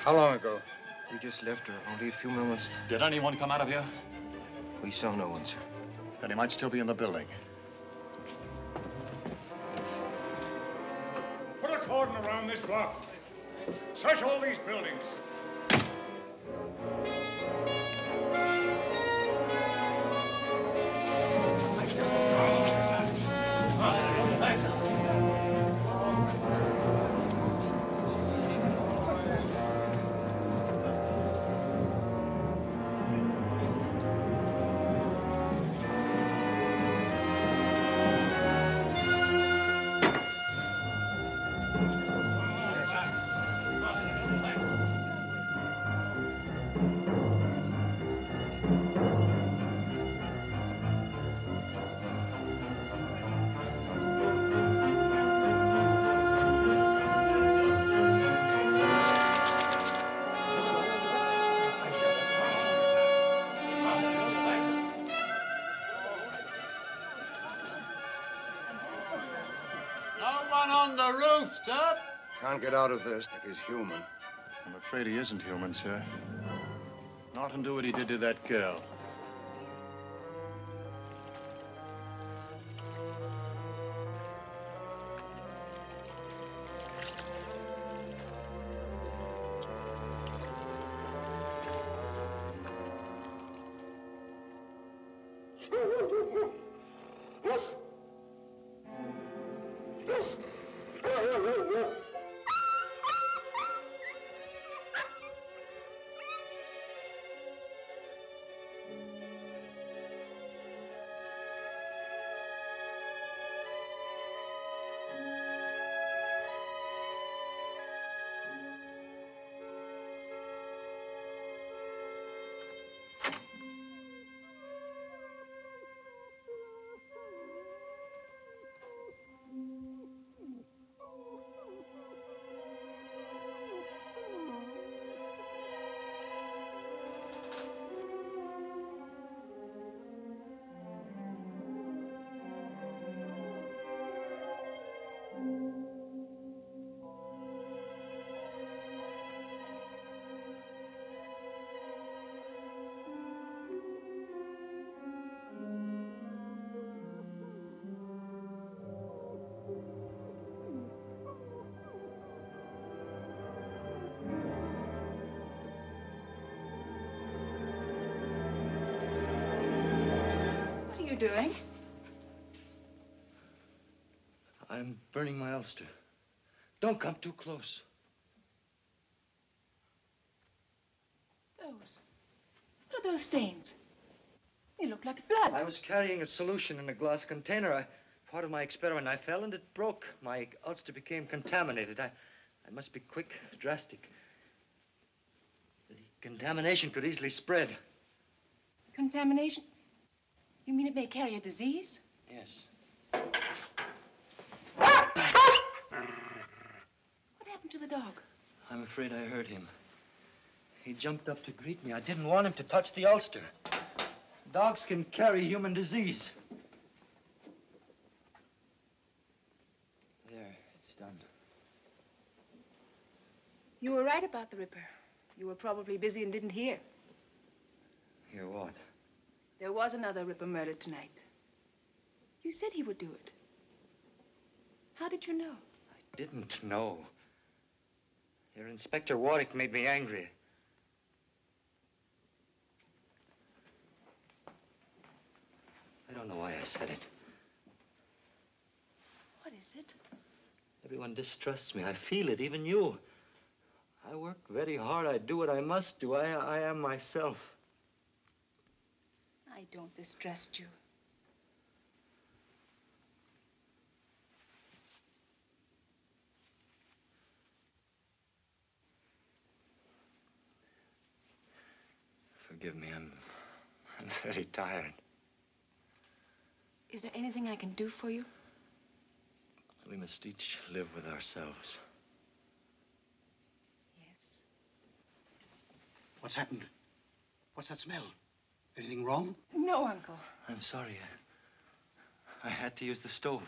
How long ago? We just left her, only a few moments. Did anyone come out of here? We saw no one, sir. Then he might still be in the building. Put a cordon around this block. Search all these buildings. On the roof, sir. Can't get out of this if he's human. I'm afraid he isn't human, sir. Not and do what he did to that girl. Doing? I'm burning my ulster. Don't come too close. What are those stains? They look like blood. I was carrying a solution in a glass container. part of my experiment. I fell and it broke. My ulster became contaminated. I must be quick, drastic. The contamination could easily spread. Contamination? You mean it may carry a disease? Yes. What happened to the dog? I'm afraid I hurt him. He jumped up to greet me. I didn't want him to touch the ulster. Dogs can carry human disease. There, it's done. You were right about the Ripper. You were probably busy and didn't hear. Hear what? There was another Ripper murdered tonight. You said he would do it. How did you know? I didn't know. Your Inspector Warwick made me angry. I don't know why I said it. What is it? Everyone distrusts me. I feel it, even you. I work very hard. I do what I must do. I am myself. I don't distrust you. Forgive me. I'm very tired. Is there anything I can do for you? We must each live with ourselves. Yes. What's happened? What's that smell? Anything wrong? No, Uncle. I'm sorry. I had to use the stove.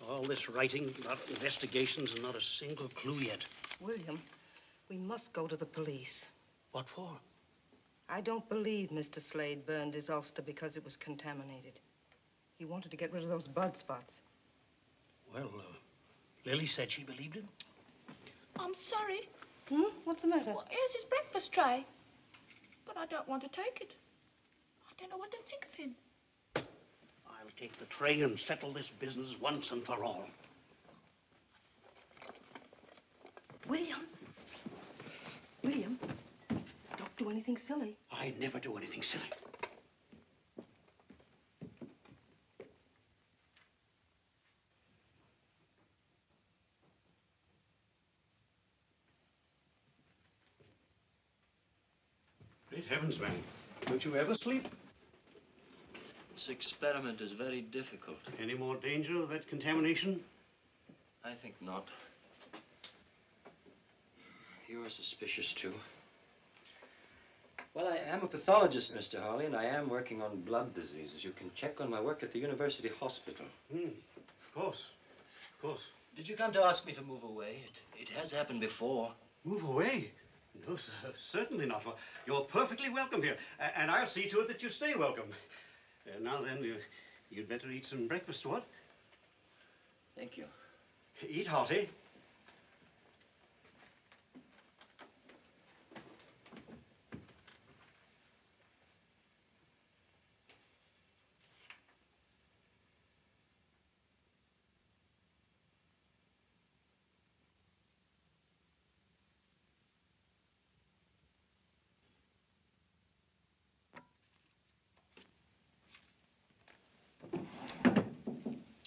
All this writing about investigations and not a single clue yet. William, we must go to the police. What for? I don't believe Mr. Slade burned his ulster because it was contaminated. He wanted to get rid of those blood spots. Well, Lily said she believed him. I'm sorry. What's the matter? Well, here's his breakfast tray. But I don't want to take it. I don't know what to think of him. I'll take the tray and settle this business once and for all. William. William, don't do anything silly. I never do anything silly. Great heavens, man. Don't you ever sleep? This experiment is very difficult. Any more danger of that contamination? I think not. You're suspicious, too. Well, I am a pathologist, Mr. Harley, and I am working on blood diseases. You can check on my work at the University Hospital. Of course. Of course. Did you come to ask me to move away? It has happened before. Move away? No, sir, certainly not. You're perfectly welcome here, and I'll see to it that you stay welcome. Now then, you'd better eat some breakfast, what? Thank you. Eat hearty.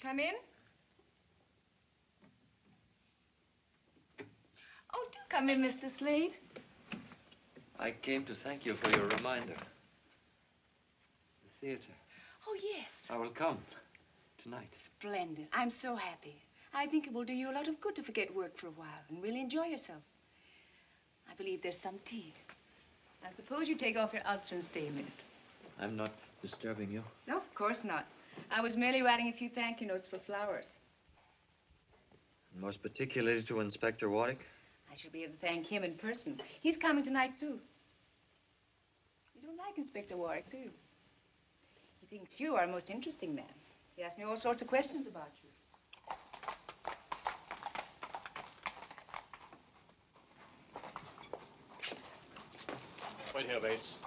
Come in. Oh, do come in, Mr. Slade. I came to thank you for your reminder. The theater. Oh, yes. I will come tonight. Splendid. I'm so happy. I think it will do you a lot of good to forget work for a while and really enjoy yourself. I believe there's some tea. I suppose you take off your ulster and stay a minute. I'm not disturbing you. No, of course not. I was merely writing a few thank you notes for flowers. Most particularly to Inspector Warwick. I shall be able to thank him in person. He's coming tonight, too. You don't like Inspector Warwick, do you? He thinks you are a most interesting man. He asked me all sorts of questions about you. Wait here, Bates.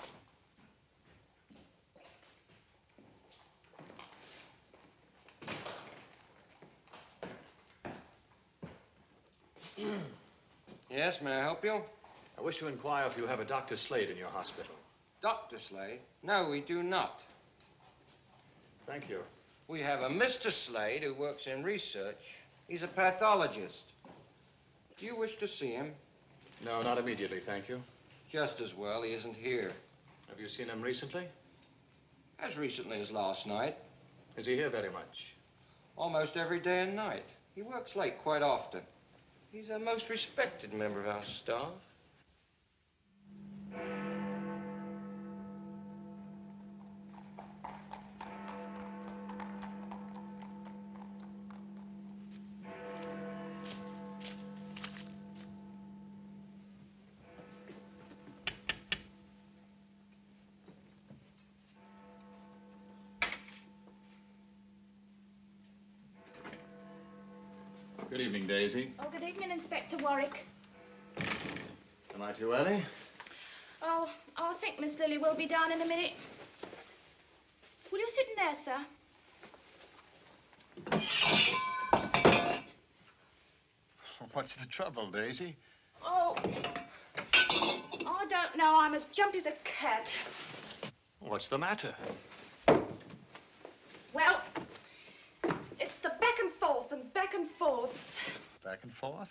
Yes, may I help you? I wish to inquire if you have a Dr. Slade in your hospital. Dr. Slade? No, we do not. Thank you. We have a Mr. Slade who works in research. He's a pathologist. Do you wish to see him? No, not immediately, thank you. Just as well, he isn't here. Have you seen him recently? As recently as last night. Is he here very much? Almost every day and night. He works late quite often. He's a most respected member of our staff. Good evening, Daisy. Oh, good evening, Inspector Warwick. Am I too early? Oh, I think Miss Lily will be down in a minute. Will you sit in there, sir? What's the trouble, Daisy? Oh, I don't know. I'm as jumpy as a cat. What's the matter? Well, it's the back and forth and back and forth. Back and forth?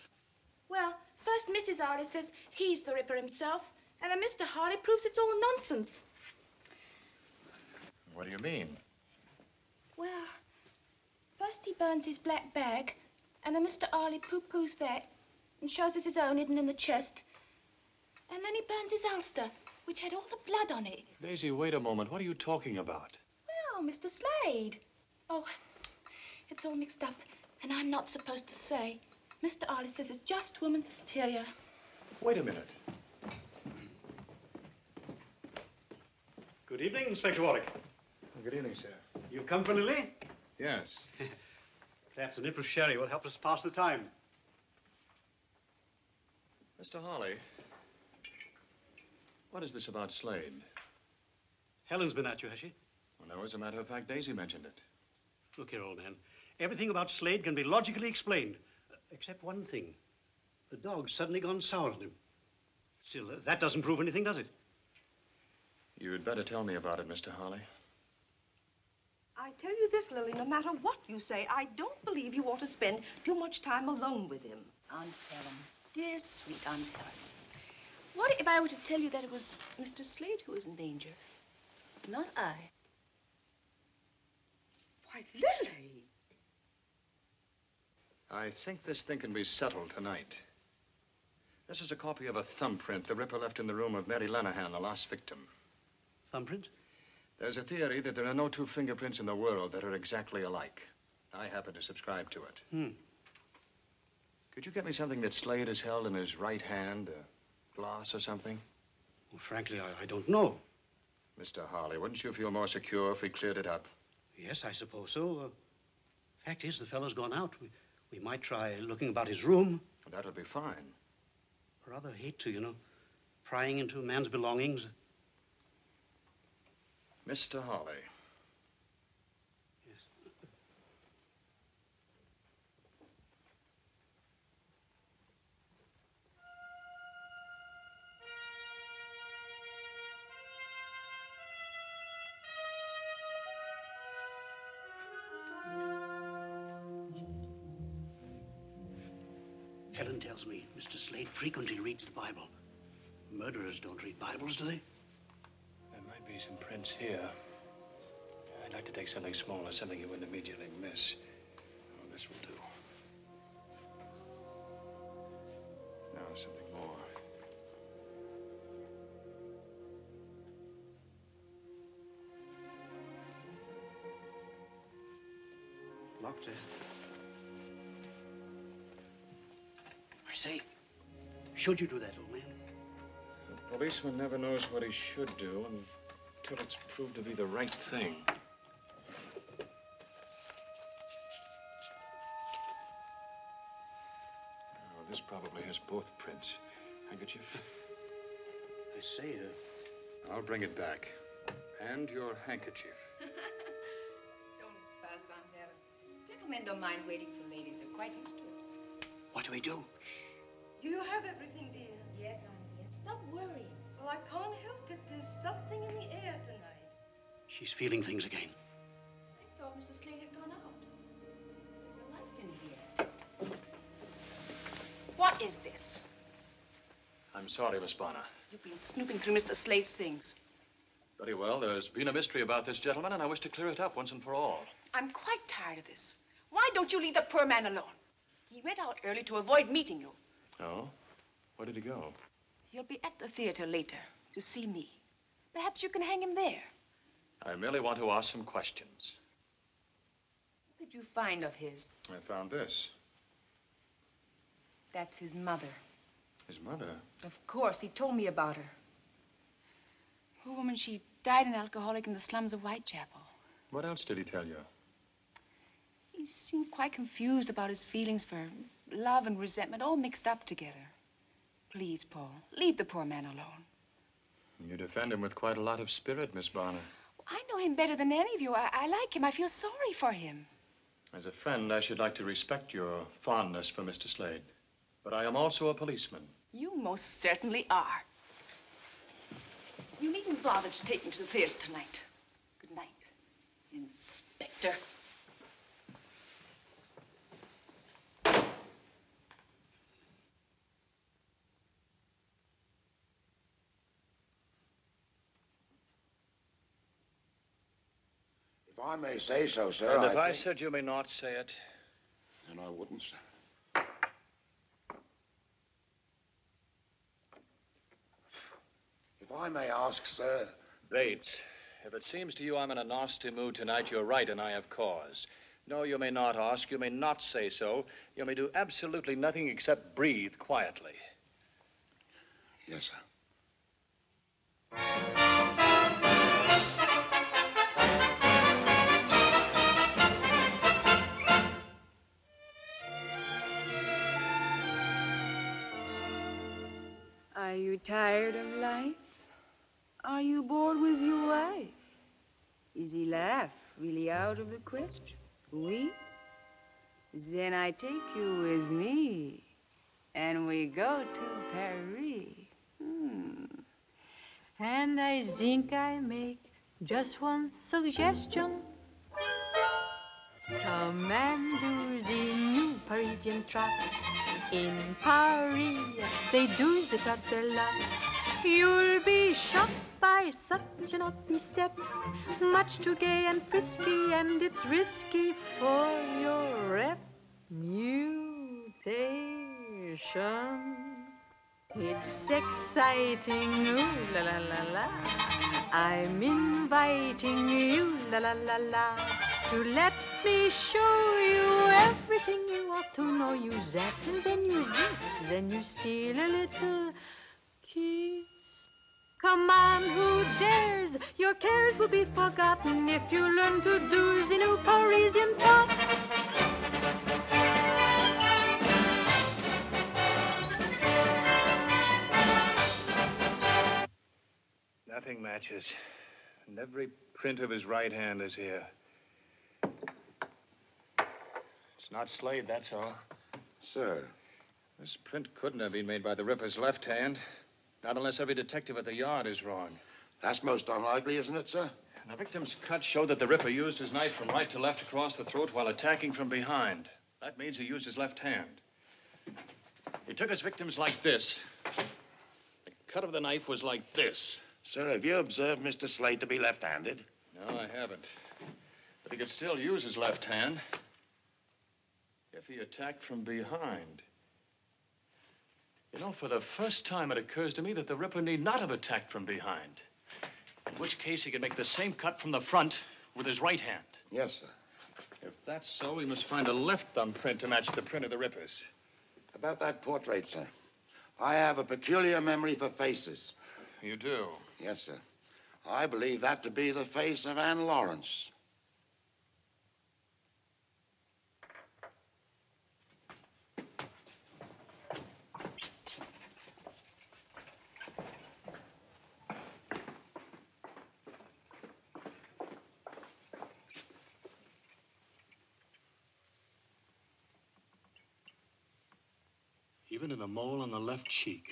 Well, first Mrs. Harley says he's the Ripper himself, and then Mr. Harley proves it's all nonsense. What do you mean? Well, first he burns his black bag, and then Mr. Harley pooh-poohs that and shows us his own hidden in the chest. And then he burns his ulster, which had all the blood on it. Daisy, wait a moment. What are you talking about? Well, Mr. Slade. Oh, it's all mixed up, and I'm not supposed to say. Mr. Harley says it's just woman's hysteria. Wait a minute. Good evening, Inspector Warwick. Good evening, sir. You've come for Lily? Yes. Perhaps a nip of sherry will help us pass the time. Mr. Harley, what is this about Slade? Helen's been at you, has she? Well, no, as a matter of fact, Daisy mentioned it. Look here, old man. Everything about Slade can be logically explained, except one thing. The dog's suddenly gone sour on him. Still, that doesn't prove anything, does it? You'd better tell me about it, Mr. Harley. I tell you this, Lily, no matter what you say, I don't believe you ought to spend too much time alone with him. Aunt Helen. Dear, sweet Aunt Helen. What if I were to tell you that it was Mr. Slade who was in danger? Not I. Why, Lily! I think this thing can be settled tonight. This is a copy of a thumbprint the Ripper left in the room of Mary Lenahan, the last victim. Thumbprint? There's a theory that there are no two fingerprints in the world that are exactly alike. I happen to subscribe to it. Could you get me something that Slade has held in his right hand? A glass or something? Well, frankly, I don't know. Mr. Harley, wouldn't you feel more secure if we cleared it up? Yes, I suppose so. Fact is, the fellow's gone out. We might try looking about his room. That would be fine. Rather hate to, you know, prying into a man's belongings. Mr. Harley. Yes. Helen tells me Mr. Slade frequently reads the Bible. Murderers don't read Bibles, do they? There might be some prints here. I'd like to take something smaller, something you wouldn't immediately miss. Oh, this will do. Now, something more. Locked there. I say, should you do that, old man? A policeman never knows what he should do until it's proved to be the right thing. Oh, this probably has both prints. Handkerchief? I say, I'll bring it back. And your handkerchief. Don't fuss, Aunt Helen. Gentlemen don't mind waiting for ladies. They're quite used to it. What do we do? Shh. Do you have everything, dear? Yes, Aunt dear. Stop worrying. Well, I can't help it. There's something in the air tonight. She's feeling things again. I thought Mr. Slade had gone out. There's a light in here. What is this? I'm sorry, Miss Bonner. You've been snooping through Mr. Slade's things. Very well. There's been a mystery about this gentleman, and I wish to clear it up once and for all. I'm quite tired of this. Why don't you leave the poor man alone? He went out early to avoid meeting you. Oh? Where did he go? He'll be at the theater later to see me. Perhaps you can hang him there. I merely want to ask some questions. What did you find of his? I found this. That's his mother. His mother? Of course, he told me about her. Poor woman, she died an alcoholic in the slums of Whitechapel. What else did he tell you? He seemed quite confused about his feelings for love and resentment all mixed up together. Please, Paul, leave the poor man alone. You defend him with quite a lot of spirit, Miss Bonner. I know him better than any of you. I like him. I feel sorry for him. As a friend, I should like to respect your fondness for Mr. Slade. But I am also a policeman. You most certainly are. You needn't bother to take me to the theater tonight. Good night, Inspector. If I may say so, sir, And if I think... said you may not say it? Then I wouldn't, sir. If I may ask, sir... Bates, if it seems to you I'm in a nasty mood tonight, you're right, and I have cause. No, you may not ask. You may not say so. You may do absolutely nothing except breathe quietly. Yes, sir. Are you tired of life? Are you bored with your wife? Is he laugh really out of the question? Oui? Then I take you with me, and we go to Paris. And I think I make just one suggestion. Come and do the new Parisian trot. In Paris, they do the trot a lot. You'll be shocked by such an uppy step, much too gay and frisky, and it's risky for your reputation. It's exciting, ooh la la la la. I'm inviting you, la la la la, to let me show you everything you ought to know. You that and then you this, then you steal a little kiss. Come on, who dares? Your cares will be forgotten if you learn to do the new Parisian trot. Nothing matches. And every print of his right hand is here. It's not Slade, that's all. Sir. This print couldn't have been made by the Ripper's left hand. Not unless every detective at the yard is wrong. That's most unlikely, isn't it, sir? And the victim's cut showed that the Ripper used his knife from right to left across the throat while attacking from behind. That means he used his left hand. He took his victims like this. The cut of the knife was like this. Sir, have you observed Mr. Slade to be left-handed? No, I haven't. But he could still use his left hand if he attacked from behind. You know, for the first time, it occurs to me that the Ripper need not have attacked from behind. In which case, he could make the same cut from the front with his right hand. Yes, sir. If that's so, we must find a left thumbprint to match the print of the Ripper's. About that portrait, sir. I have a peculiar memory for faces. You do? Yes, sir. I believe that to be the face of Anne Lawrence. Even in the mole on the left cheek.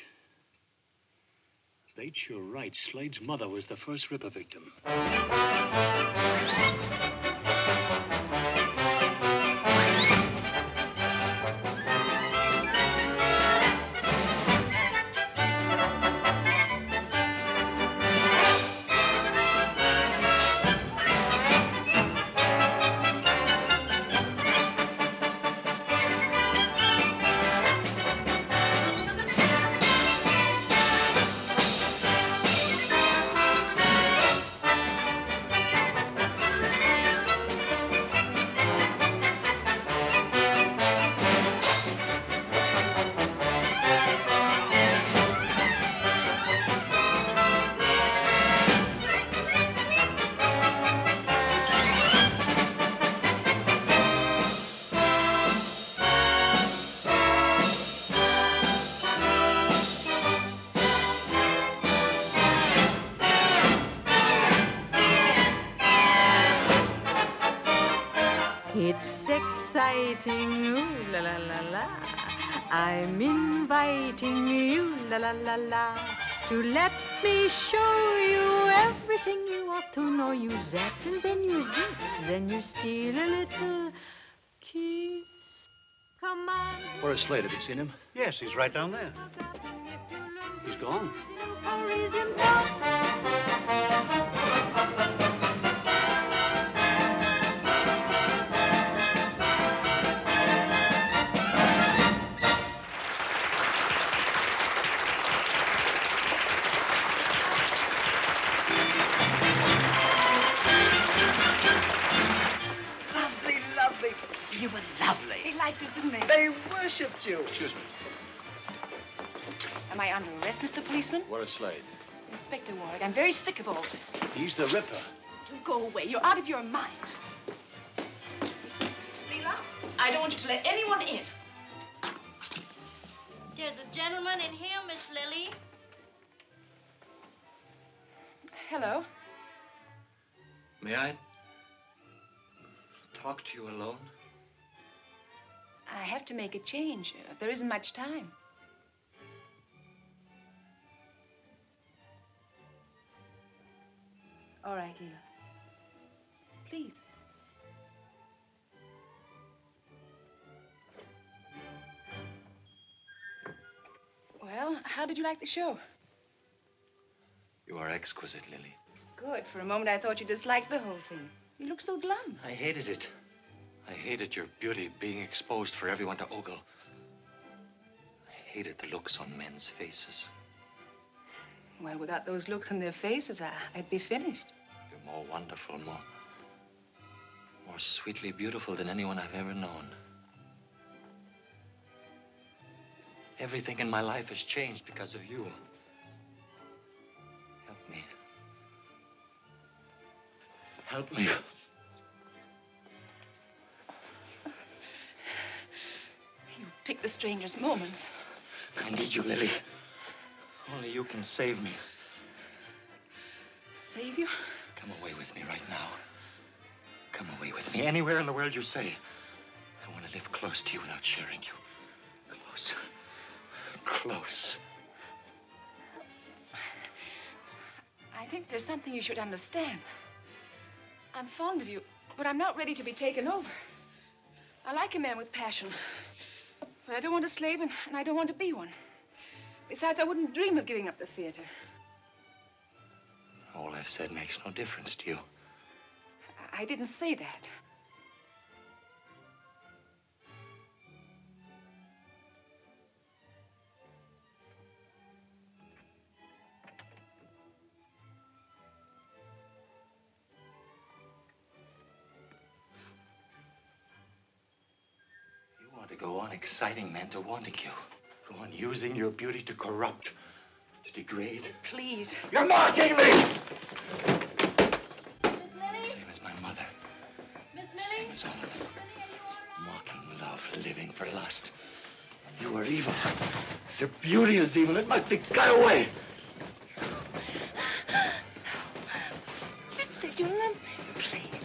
They'd sure right. Slade's mother was the first Ripper victim. It's exciting, ooh la la la la. I'm inviting you, la la la la, to let me show you everything you ought to know. You zap and then you zip, then you steal a little kiss. Come on. Where's Slade? Have you seen him? Yes, he's right down there. He's gone. You were lovely. They liked us, didn't they? They worshipped you. Excuse me. Am I under arrest, Mr. Policeman? Where is Slade? Inspector Warwick, I'm very sick of all this. He's the Ripper. Do go away. You're out of your mind. Leela, I don't want you to let anyone in. There's a gentleman in here, Miss Lily. Hello. May I talk to you alone? I have to make a change. There isn't much time. All right, Leela. Please. Well, how did you like the show? You are exquisite, Lily. Good. For a moment, I thought you disliked the whole thing. You look so glum. I hated it. I hated your beauty being exposed for everyone to ogle. I hated the looks on men's faces. Well, without those looks on their faces, I'd be finished. You're more wonderful, more sweetly beautiful than anyone I've ever known. Everything in my life has changed because of you. Help me. Help me. You pick the strangest moments. I need you, Lily. Only you can save me. Save you? Come away with me right now. Come away with me. Anywhere in the world you say. I want to live close to you without sharing you. Close. Close. I think there's something you should understand. I'm fond of you, but I'm not ready to be taken over. I like a man with passion, but I don't want a slave, and I don't want to be one. Besides, I wouldn't dream of giving up the theater. All I've said makes no difference to you. I didn't say that. You want to go on exciting men to wanting you. Go on using your beauty to corrupt, to degrade. Please. You're mocking me! Miss Lily? Same as my mother. Miss Lily? Same as all of them. Mocking love, living for lust. You are evil. Your beauty is evil. It must be cut away. Mr. Newland, please.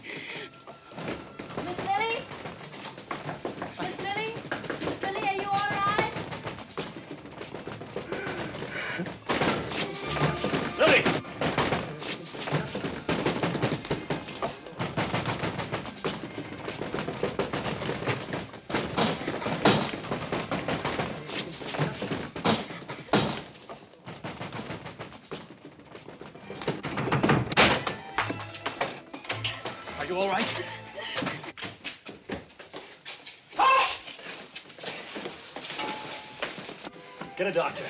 Miss Lily? Miss Lily? Miss Lily, are you all right? all right? Get a doctor.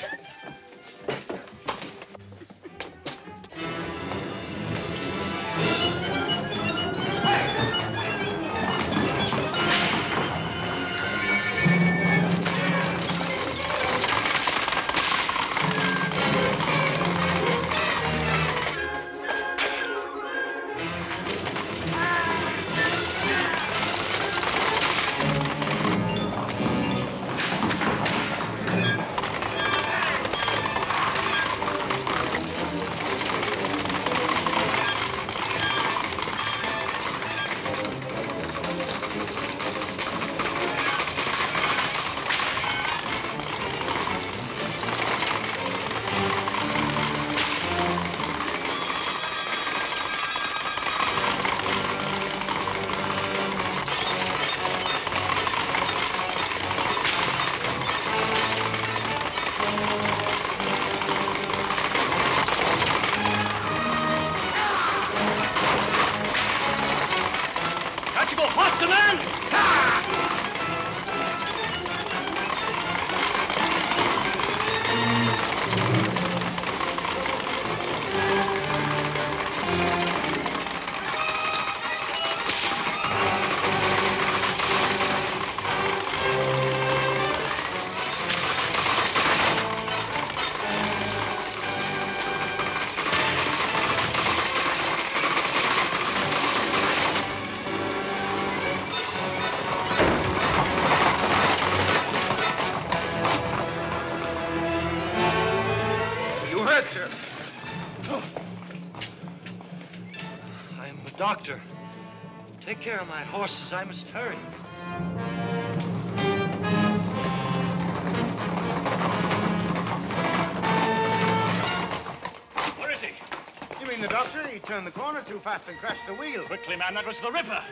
Doctor, take care of my horses. I must hurry. Where is he? You mean the doctor? He turned the corner too fast and crashed the wheel. Quickly, man, that was the Ripper.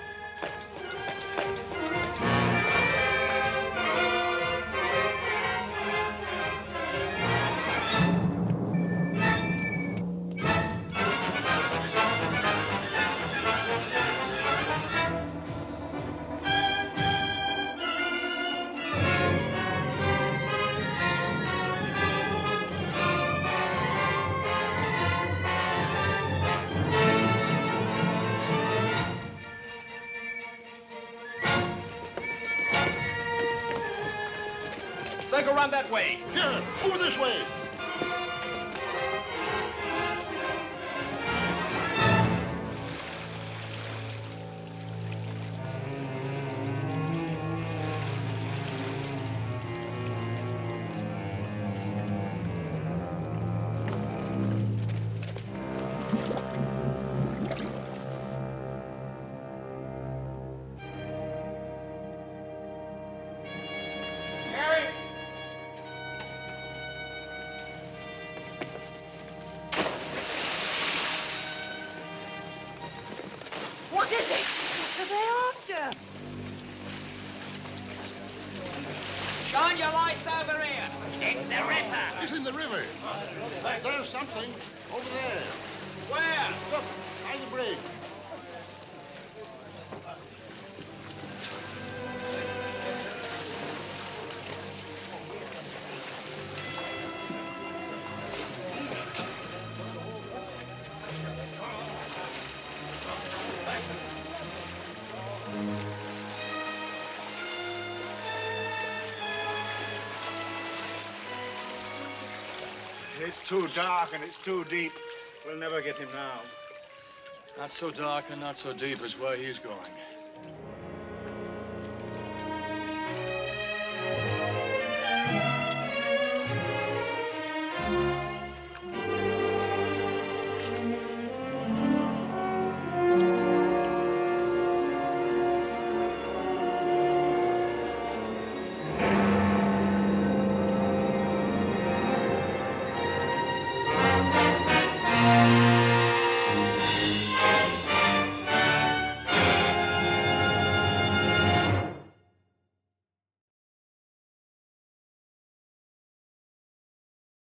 Say, go round that way. Yeah, over this way. What is it? What are they after? Shine your lights over here. It's the Ripper. It's in the river. There's something over there. Where? Look, by the bridge. It's too dark and it's too deep. We'll never get him now. Not so dark and not so deep as where he's going.